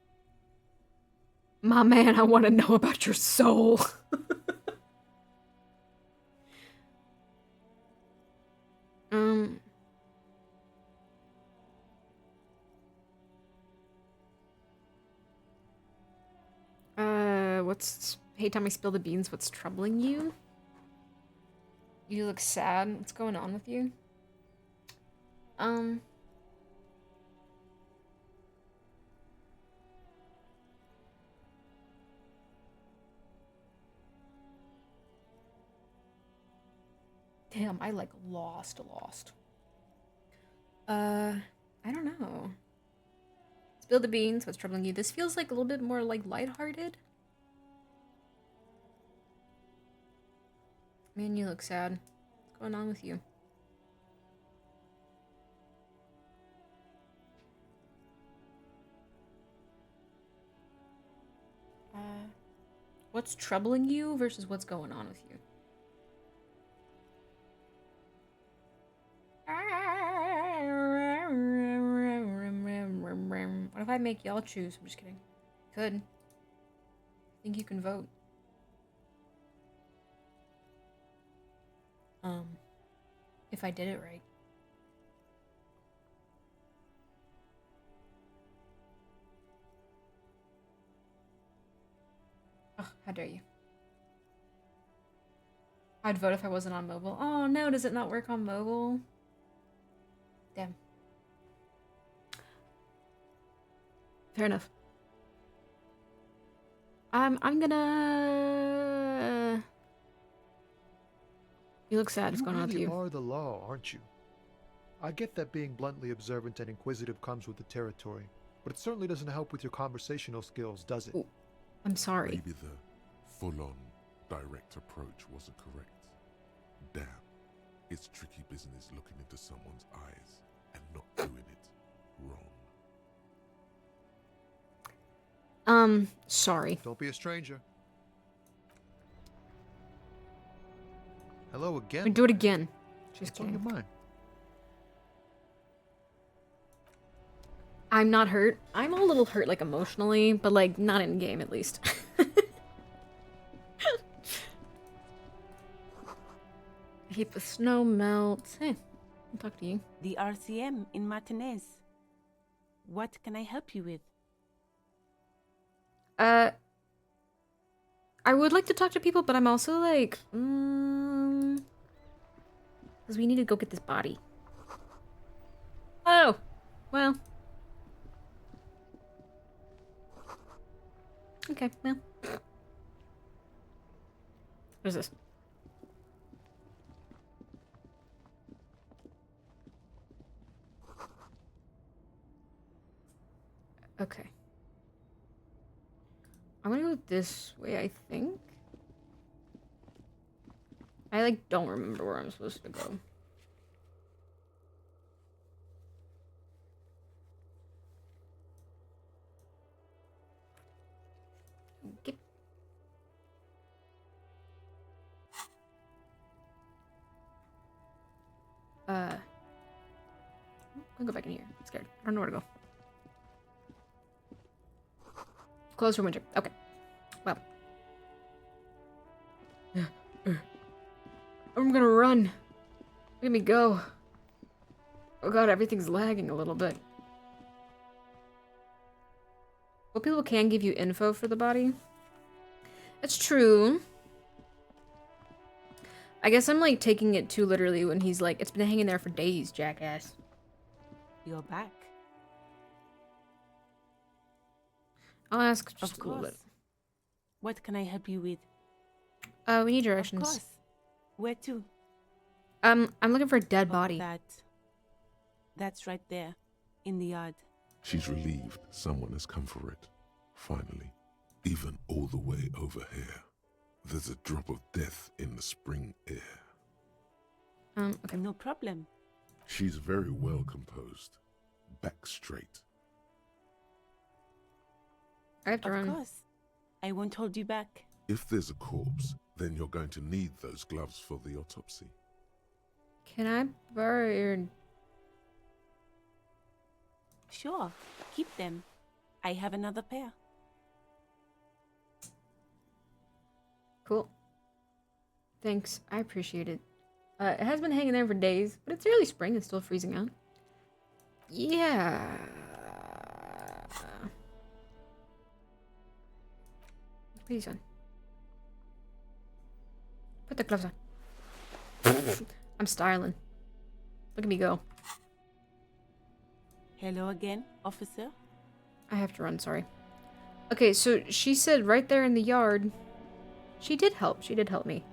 My man, I want to know about your soul. Hey, time I spill the beans, what's troubling you? You look sad. What's going on with you? Damn, I like lost. I don't know. Spill the beans, what's troubling you? This feels like a little bit more like lighthearted. Man, you look sad. What's going on with you? What's troubling you versus what's going on with you? What if I make y'all choose? I'm just kidding. Could. I think you can vote. If I did it right. Oh, how dare you. I'd vote if I wasn't on mobile. Oh no, does it not work on mobile? Damn. Fair enough. I'm gonna... You look sad. What's going on with you? You are the law, aren't you? I get that being bluntly observant and inquisitive comes with the territory, but it certainly doesn't help with your conversational skills, does it? Ooh, I'm sorry. Maybe the full-on, direct approach wasn't correct. Damn, it's tricky business looking into someone's eyes and not doing it wrong. Sorry. Don't be a stranger. Hello again. Do it again. Just What's on your mind? I'm not hurt. I'm a little hurt, like, emotionally, but, like, not in game, at least. I hate the snow melts. Hey, I'll talk to you. The RCM in Martinez. What can I help you with? I would like to talk to people, but I'm also like, because we need to go get this body. Oh, well. Okay, well. What is this? Okay. I'm gonna go this way, I think. I, like, don't remember where I'm supposed to go. Get. I'm gonna go back in here. I'm scared. I don't know where to go. Closed for winter. Okay. Well. I'm gonna run. Let me go. Oh god, everything's lagging a little bit. Well, people can give you info for the body. That's true. I guess I'm like taking it too literally when he's like, it's been hanging there for days, jackass. You're back. I'll ask just Of a little course. bit. What can I help you with? We need directions. Of course. Where to? I'm looking for a dead body. That's right there, in the yard. She's relieved someone has come for it. Finally. Even all the way over here. There's a drop of death in the spring air. Okay. No problem. She's very well composed. Back straight. I have to run. Of course. I won't hold you back. If there's a corpse, then you're going to need those gloves for the autopsy. Can I borrow your... Sure. Keep them. I have another pair. Cool. Thanks. I appreciate it. It has been hanging there for days, but it's early spring. It's still freezing out. Yeah. Put these on. Put the gloves on. I'm styling. Look at me go. Hello again, officer. I have to run, sorry. Okay, so she said right there in the yard. She did help. She did help me.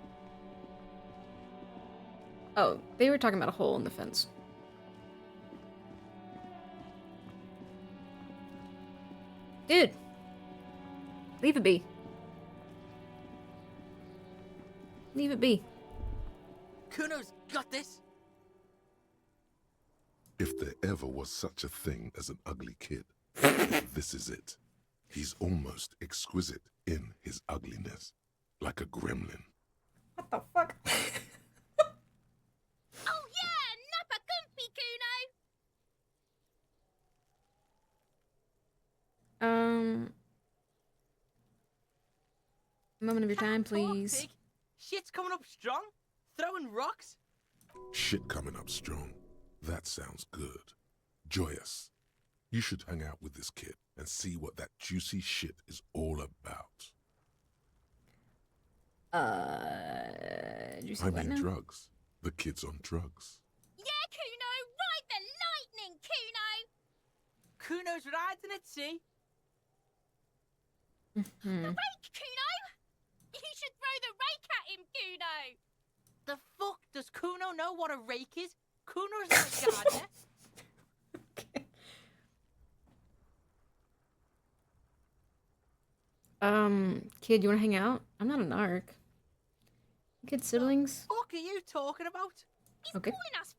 Oh, they were talking about a hole in the fence. Dude. Leave it be. Leave it be. Kuno's got this. If there ever was such a thing as an ugly kid, this is it. He's almost exquisite in his ugliness, like a gremlin. What the fuck? Oh yeah, Nappa Gumpy Kuno. Moment of your time, please. Pig. Shit's coming up strong. Throwing rocks. Shit coming up strong. That sounds good. Joyous. You should hang out with this kid and see what that juicy shit is all about. Juicy I what mean now? drugs. The kid's on drugs. Yeah, Kuno, ride the lightning, Kuno. Kuno's riding at sea. The rake, Kuno. You should throw the rake at him, Kuno. The fuck does Kuno know what a rake is? Kuno's not a gardener. Kid, you wanna hang out? I'm not a narc. Kid siblings? What are you talking about? He's Okay. calling us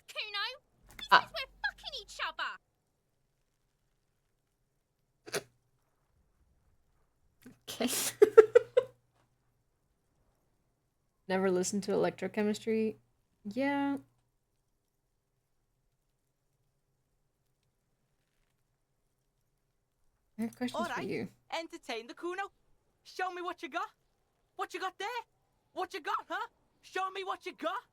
Kuno. He says we're fucking each other. Okay. Never listened to electrochemistry? Yeah. I have questions All for right. you. Entertain the Kuno. Show me what you got. What you got there? What you got, huh? Show me what you got.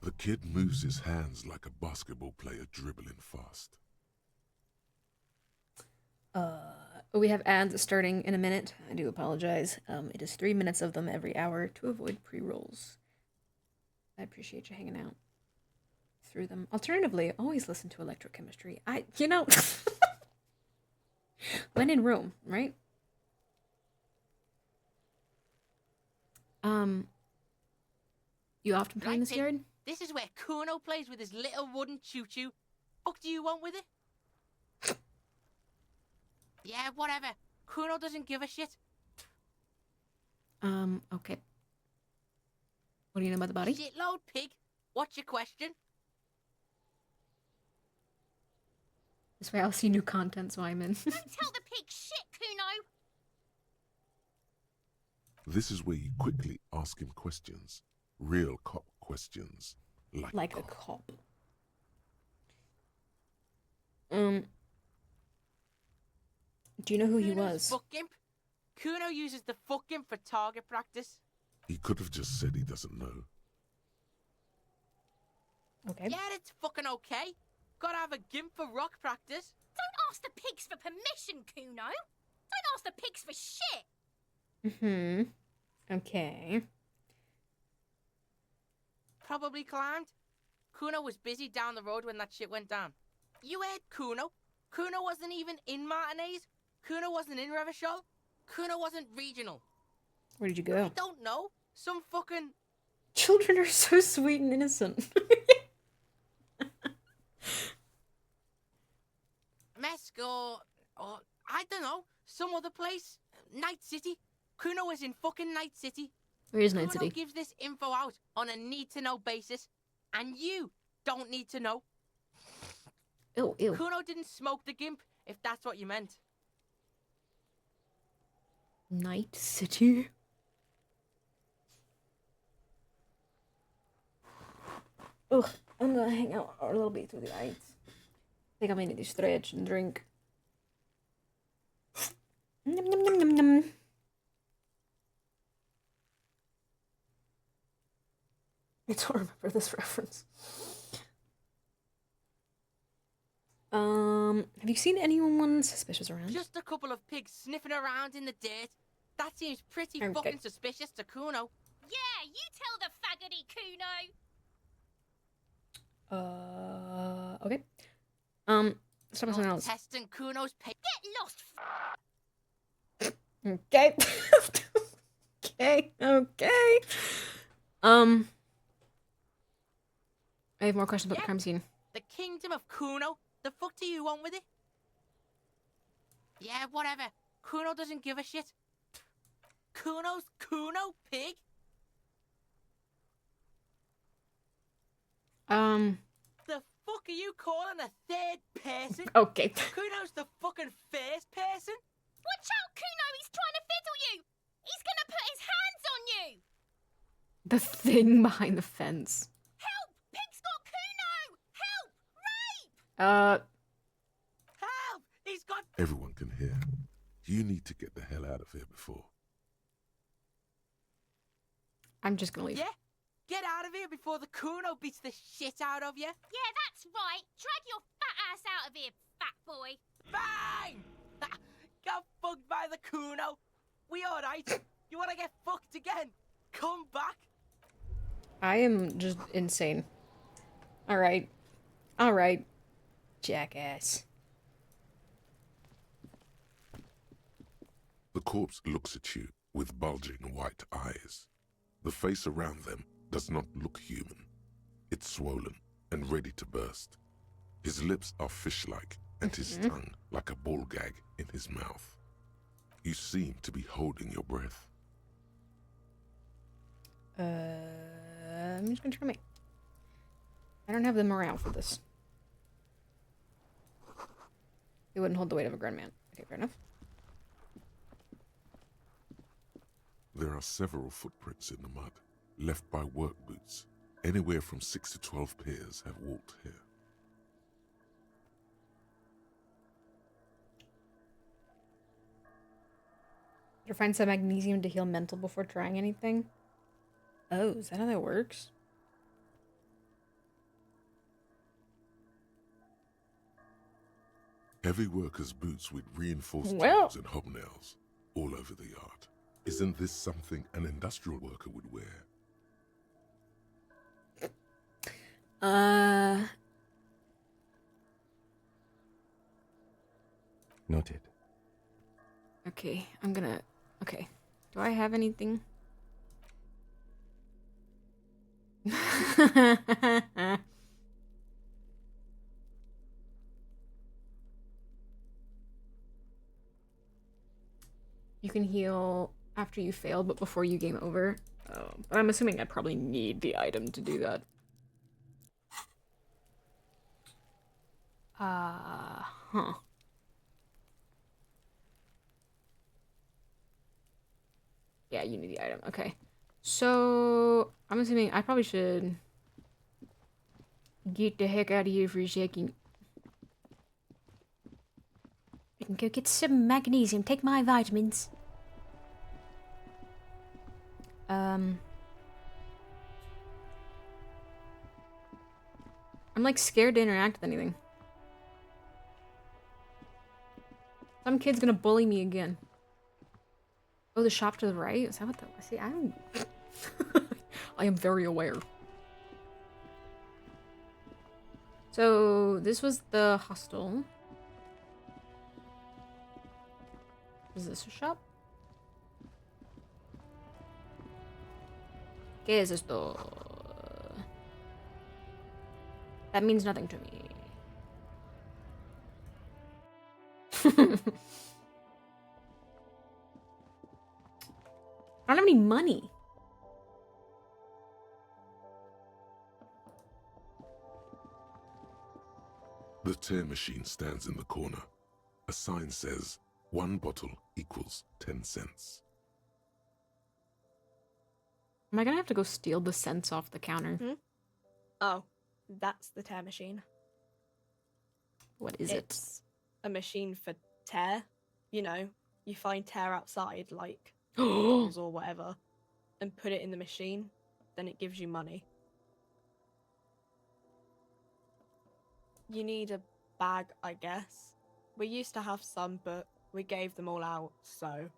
The kid moves his hands like a basketball player dribbling fast. We have ads starting in a minute. I do apologize. It is 3 minutes of them every hour to avoid pre-rolls. I appreciate you hanging out through them. Alternatively, always listen to electrochemistry. When in Rome, right? You often play in this Right, yard? This is where Kuno plays with his little wooden choo-choo. What do you want with it? Yeah, whatever. Kuno doesn't give a shit. Okay. What do you know about the body? Shitload pig. What's your question? This way I'll see new content, so I'm in. Don't tell the pig shit, Kuno. This is where you quickly ask him questions. Real cop questions. Like a cop. Do you know who he was? Fuck Gimp. Kuno uses the fuck Gimp for target practice. He could have just said he doesn't know. Okay. Yeah, it's fucking okay. Gotta have a Gimp for rock practice. Don't ask the pigs for permission, Kuno. Don't ask the pigs for shit. Okay. Probably climbed. Kuno was busy down the road when that shit went down. You heard Kuno. Kuno wasn't even in Martinez. Kuno wasn't in Revachol. Kuno wasn't regional. Where did you go? I don't know. Some fucking... Children are so sweet and innocent. Mesco, or I don't know, some other place. Night City. Kuno was in fucking Night City. Where is Night Kuno City? gives this info out on a need-to-know basis, and you don't need to know. Ew, ew. Kuno didn't smoke the Gimp, if that's what you meant. Night City? Ugh, I'm gonna hang out a little bit through the night. I think I'm gonna need to stretch and drink. Nom, nom, nom, nom, nom. I don't remember this reference. Have you seen anyone suspicious around? Just a couple of pigs sniffing around in the dirt. That seems pretty Okay. fucking suspicious to Kuno. Yeah, you tell the faggoty, Kuno. Okay. Let's talk about something else. Testing Kuno's pay. Get lost. Okay. Okay. I have more questions about the crime scene. The kingdom of Kuno? The fuck do you want with it? Yeah, whatever. Kuno doesn't give a shit. Kuno's Kuno, pig? The fuck are you calling a third person? Okay. Kuno's the fucking first person? Watch out, Kuno. He's trying to fiddle you. He's gonna put his hands on you. The thing behind the fence. Help! Pig's got Kuno. Help! Rape! Help! He's got... Everyone can hear. You need to get the hell out of here before. I'm just gonna leave. Yeah? Get out of here before the Kuno beats the shit out of you. Yeah, that's right. Drag your fat ass out of here, fat boy. Bang! Got fucked by the Kuno. We alright? You wanna get fucked again? Come back. I am just insane. Alright. Alright. Jackass. The corpse looks at you with bulging white eyes. The face around them does not look human. It's swollen and ready to burst. His lips are fish-like and his tongue like a ball gag in his mouth. You seem to be holding your breath. I'm just gonna try my... I don't have the morale for this. It wouldn't hold the weight of a grown man. Okay, fair enough. There are several footprints in the mud, left by work boots. Anywhere from 6 to 12 pairs have walked here. Did you find some magnesium to heal mental before trying anything? Oh, is that how that works? Heavy workers' boots with reinforced Well. toes and hobnails all over the yard. Isn't this something an industrial worker would wear? Noted. Okay, I'm gonna... Okay. Do I have anything? You can heal after you fail, but before you game over. Oh, but I'm assuming I probably need the item to do that. Huh. Yeah, you need the item. Okay. So, I'm assuming I probably should get the heck out of here for a second. I can go get some magnesium. Take my vitamins. I'm like scared to interact with anything. Some kid's gonna bully me again. Oh, the shop to the right? Is that what that was? See, I'm... I am very aware. So, this was the hostel. Is this a shop? ¿Qué es esto? That means nothing to me. I don't have any money. The tear machine stands in the corner. A sign says, 1 bottle equals 10 cents. Am I gonna have to go steal the cents off the counter? Oh, that's the tear machine. What is It's a machine for tear. You know, you find tear outside, like it? bottles or whatever, and put it in the machine, then it gives you money. You need a bag, I guess. We used to have some, but we gave them all out, so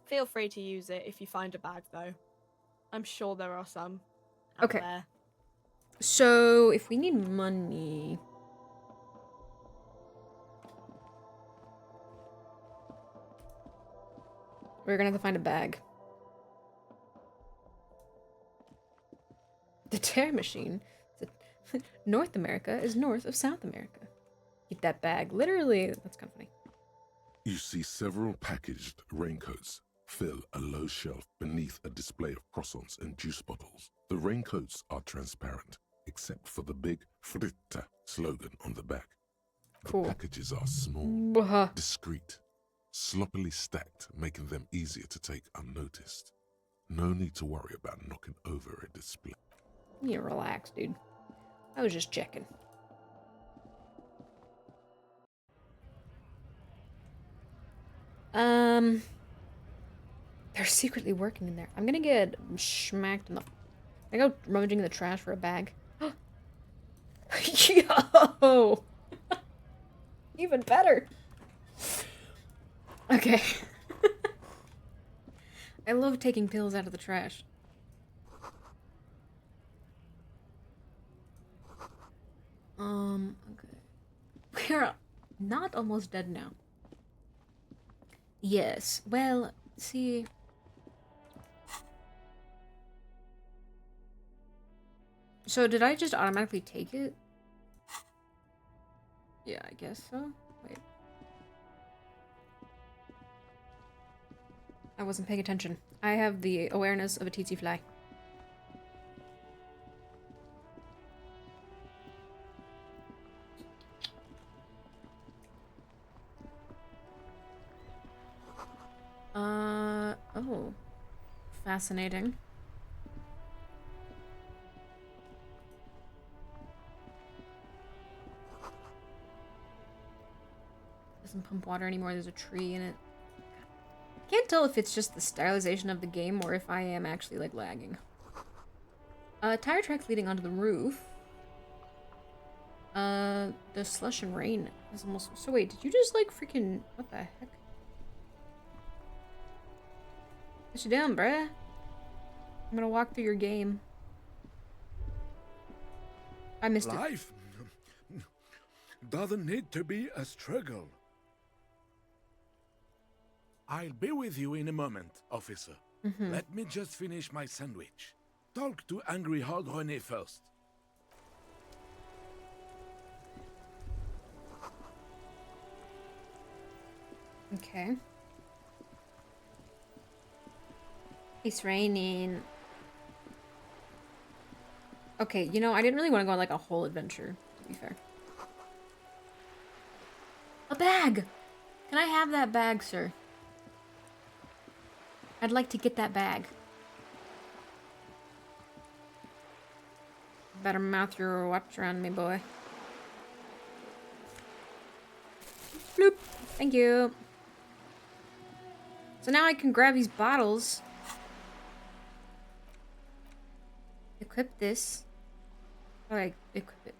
feel free to use it if you find a bag, though. I'm sure there are some out Okay. there. So, if we need money... we're gonna have to find a bag. The tear machine. North America is north of South America. Get that bag. Literally, that's kind of funny. You see several packaged raincoats fill a low shelf beneath a display of croissants and juice bottles. The raincoats are transparent, except for the big Fritta slogan on the back. Cool. The packages are small, Bwah. discreet, sloppily stacked, making them easier to take unnoticed. No need to worry about knocking over a display. You relax, dude. I was just checking. They're secretly working in there. I'm gonna get smacked in the... I go rummaging in the trash for a bag. Yo! Even better. Okay. I love taking pills out of the trash. Okay. We are not almost dead now. Yes. Well, see... So did I just automatically take it? Yeah, I guess so. Wait. I wasn't paying attention. I have the awareness of a tsetse fly. Oh. Fascinating. Doesn't pump water anymore, there's a tree in it. Can't tell if it's just the stylization of the game or if I am actually, like, lagging. Tire tracks leading onto the roof. The slush and rain is almost... So wait, did you just, like, freaking... What the heck? What you doing, bruh? I'm gonna walk through your game. I missed it. Life doesn't need to be a struggle. I'll be with you in a moment, officer. Let me just finish my sandwich. Talk to Angry Hog René first. Okay. It's raining. Okay, you know, I didn't really want to go on like a whole adventure, to be fair. A bag! Can I have that bag, sir? I'd like to get that bag. Better mouth your watch around me, boy. Bloop. Thank you. So now I can grab these bottles. Equip this. Alright, equip it.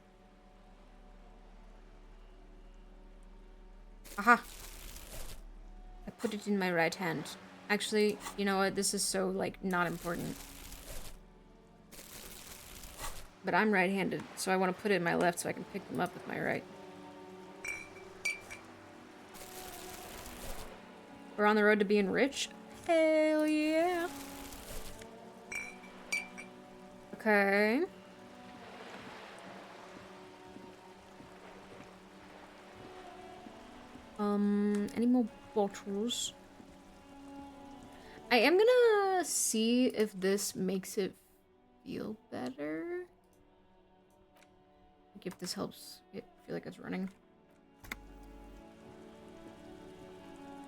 Aha! I put it in my right hand. Actually, you know what? This is so, like, not important. But I'm right-handed, so I want to put it in my left so I can pick them up with my right. We're on the road to being rich? Hell yeah! Okay. Any more bottles? I am gonna see if this makes it feel better. Like if this helps it feel like it's running.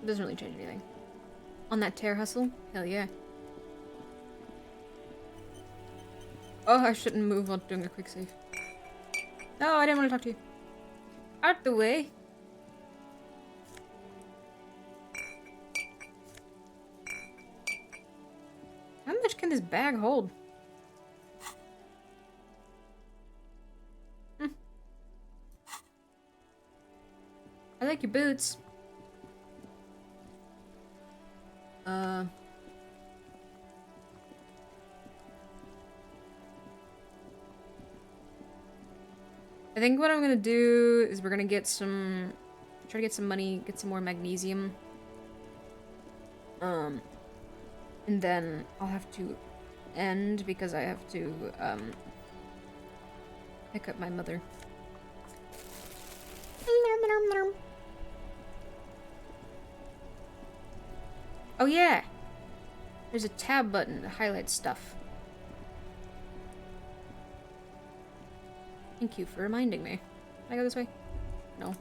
It doesn't really change anything. On that tear hustle? Hell yeah. Oh, I shouldn't move while doing a quick save. No, I didn't want to talk to you. Out the way. How much can this bag hold? I like your boots. I think what I'm gonna do is we're gonna get some, try to get some money, get some more magnesium. And then I'll have to end because I have to, pick up my mother. Oh yeah! There's a tab button that highlights stuff. Thank you for reminding me. Can I go this way? No.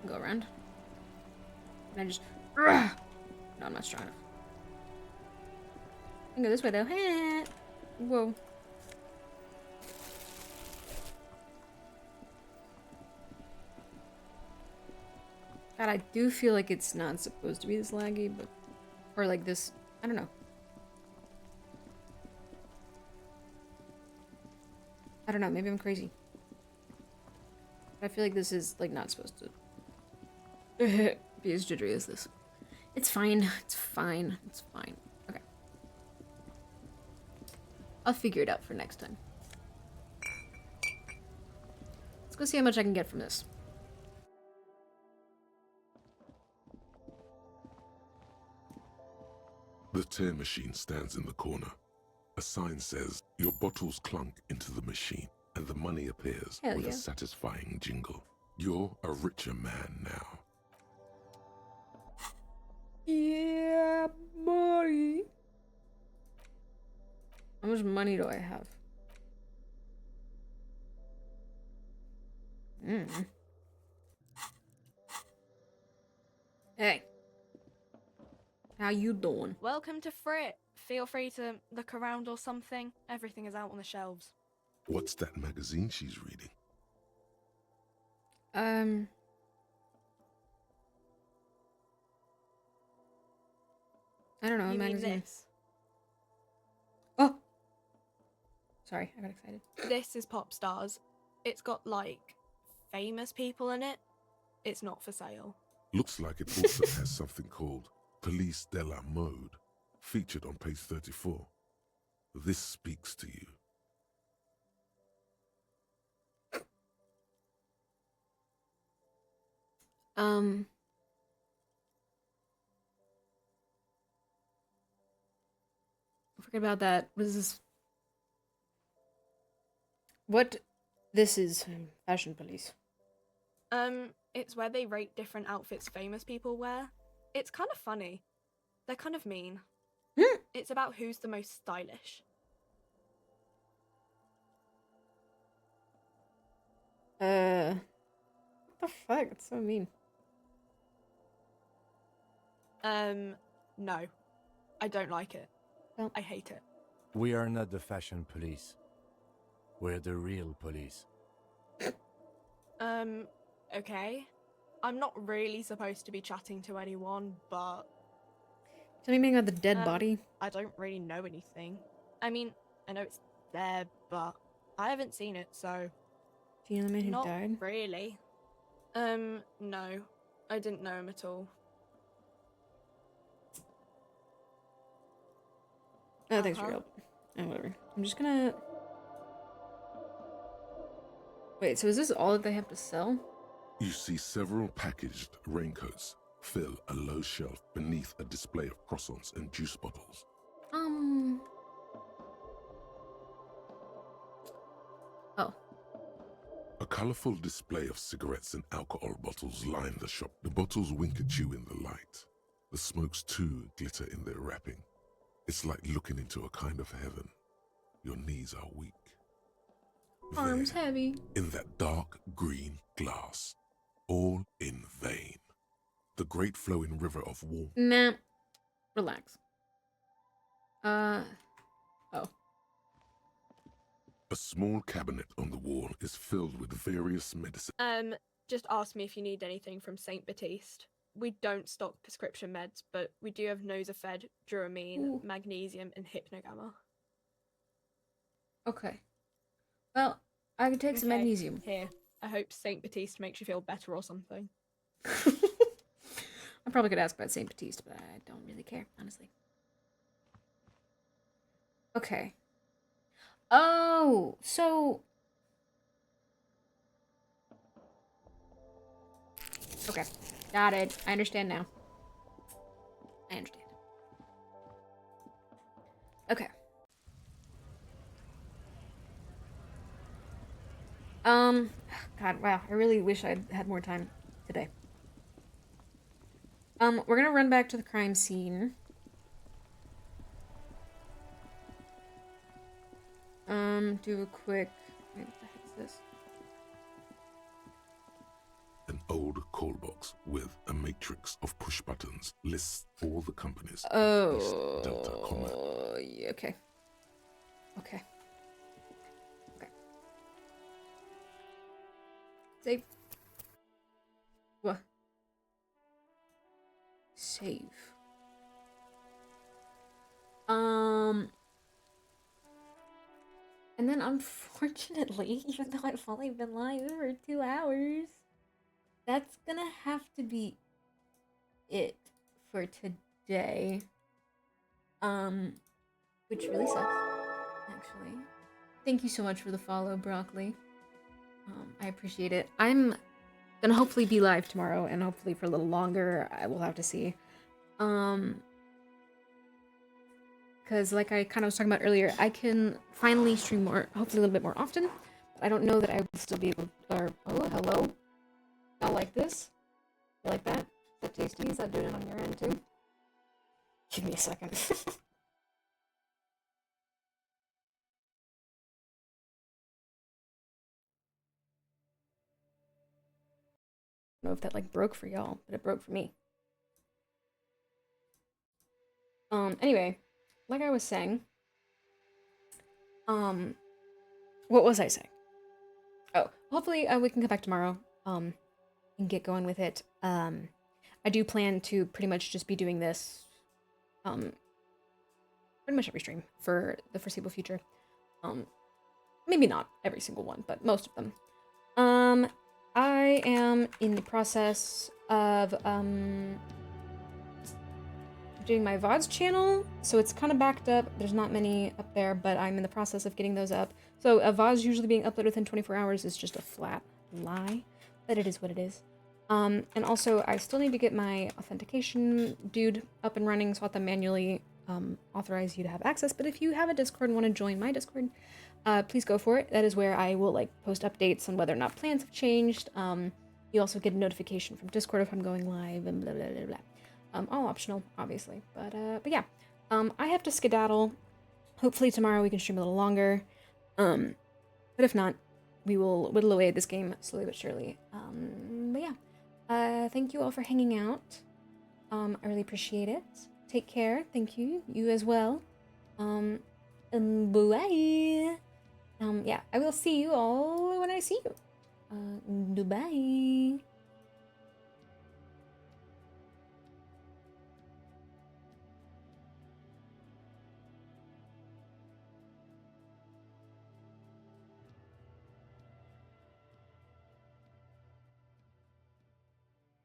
Go around. Can I just... No, I'm not strong enough. I can go this way though. Whoa. God, I do feel like it's not supposed to be this laggy, but... Or like this... I don't know. I don't know, maybe I'm crazy. I feel like this is, like, not supposed to be as jittery as this. It's fine. It's fine. It's fine. Okay. I'll figure it out for next time. Let's go see how much I can get from this. The tear machine stands in the corner. A sign says, your bottles clunk into the machine, and the money appears Hell with yeah. a satisfying jingle. You're a richer man now. Yeah, boy. How much money do I have? Hey. How you doing? Welcome to Frit. Feel free to look around or something. Everything is out on the shelves. What's that magazine she's reading? I don't know, a You mean magazine. this? Oh! Sorry, I got excited. This is Pop Stars. It's got, like, famous people in it. It's not for sale. Looks like it also has something called Police de la Mode, featured on page 34. This speaks to you. Forget about that. What is this? What? This is Fashion Police. It's where they rate different outfits famous people wear. It's kind of funny. They're kind of mean. It's about who's the most stylish. What the fuck? It's so mean. No. I don't like it. Well, I hate it. We are not the fashion police. We're the real police. Okay. I'm not really supposed to be chatting to anyone, but... Tell me anything about the dead body? I don't really know anything. I mean, I know it's there, but I haven't seen it, so... Do you know the man who Not died? really. No. I didn't know him at all. Oh, thanks for your help. Oh, whatever. I'm just gonna... Wait, so is this all that they have to sell? You see several packaged raincoats fill a low shelf beneath a display of croissants and juice bottles. Oh. A colorful display of cigarettes and alcohol bottles line the shop. The bottles wink at you in the light. The smokes too glitter in their wrapping. It's like looking into a kind of heaven. Your knees are weak. Arms There, heavy. in that dark green glass, all in vain. The great flowing river of warmth. Nah. Relax. Oh. A small cabinet on the wall is filled with various medicines. Just ask me if you need anything from Saint Baptiste. We don't stock prescription meds, but we do have Nosafed, Duramine, magnesium, and Hypnogamma. Okay. Well, I can take some magnesium. Here. I hope Saint Baptiste makes you feel better or something. I probably could ask about Saint Baptiste, but I don't really care, honestly. Okay. Oh, so... Okay. Got it. I understand now. I understand. Okay. God, wow. I really wish I'd had more time today. We're gonna run back to the crime scene. Do a quick... Wait, what the heck is this? An old call box with a matrix of push buttons lists all the companies. Oh, Delta, yeah, okay. Okay. Okay. Save. What? Save. And then unfortunately, even though I've only been live for 2 hours, that's gonna have to be it for today. Which really sucks, actually. Thank you so much for the follow, Broccoli. I appreciate it. I'm gonna hopefully be live tomorrow, and hopefully for a little longer. I will have to see. Because like I kind of was talking about earlier, I can finally stream more, hopefully a little bit more often. But I don't know that I will still be able to, or, oh, hello? I like this. You like that? Is that tasty? Is that doing it on your end too? Give me a second. I don't know if that like broke for y'all, but it broke for me. Anyway, like I was saying, what was I saying? Oh, hopefully we can come back tomorrow, and get going with it. I do plan to pretty much just be doing this, pretty much every stream for the foreseeable future. Maybe not every single one, but most of them. I am in the process of, doing my VODs channel, so it's kind of backed up. There's not many up there, but I'm in the process of getting those up. So a VODs usually being uploaded within 24 hours is just a flat lie, but it is what it is. And also, I still need to get my authentication dude up and running, so I'll have to manually authorize you to have access. But if you have a Discord and want to join my Discord, please go for it. That is where I will like post updates on whether or not plans have changed. You also get a notification from Discord if I'm going live and blah blah blah blah. All optional, obviously, but yeah, I have to skedaddle. Hopefully tomorrow we can stream a little longer, but if not, we will whittle away at this game slowly but surely. But yeah, thank you all for hanging out. I really appreciate it. Take care. Thank you. You as well. And bye. Yeah, I will see you all when I see you. Goodbye.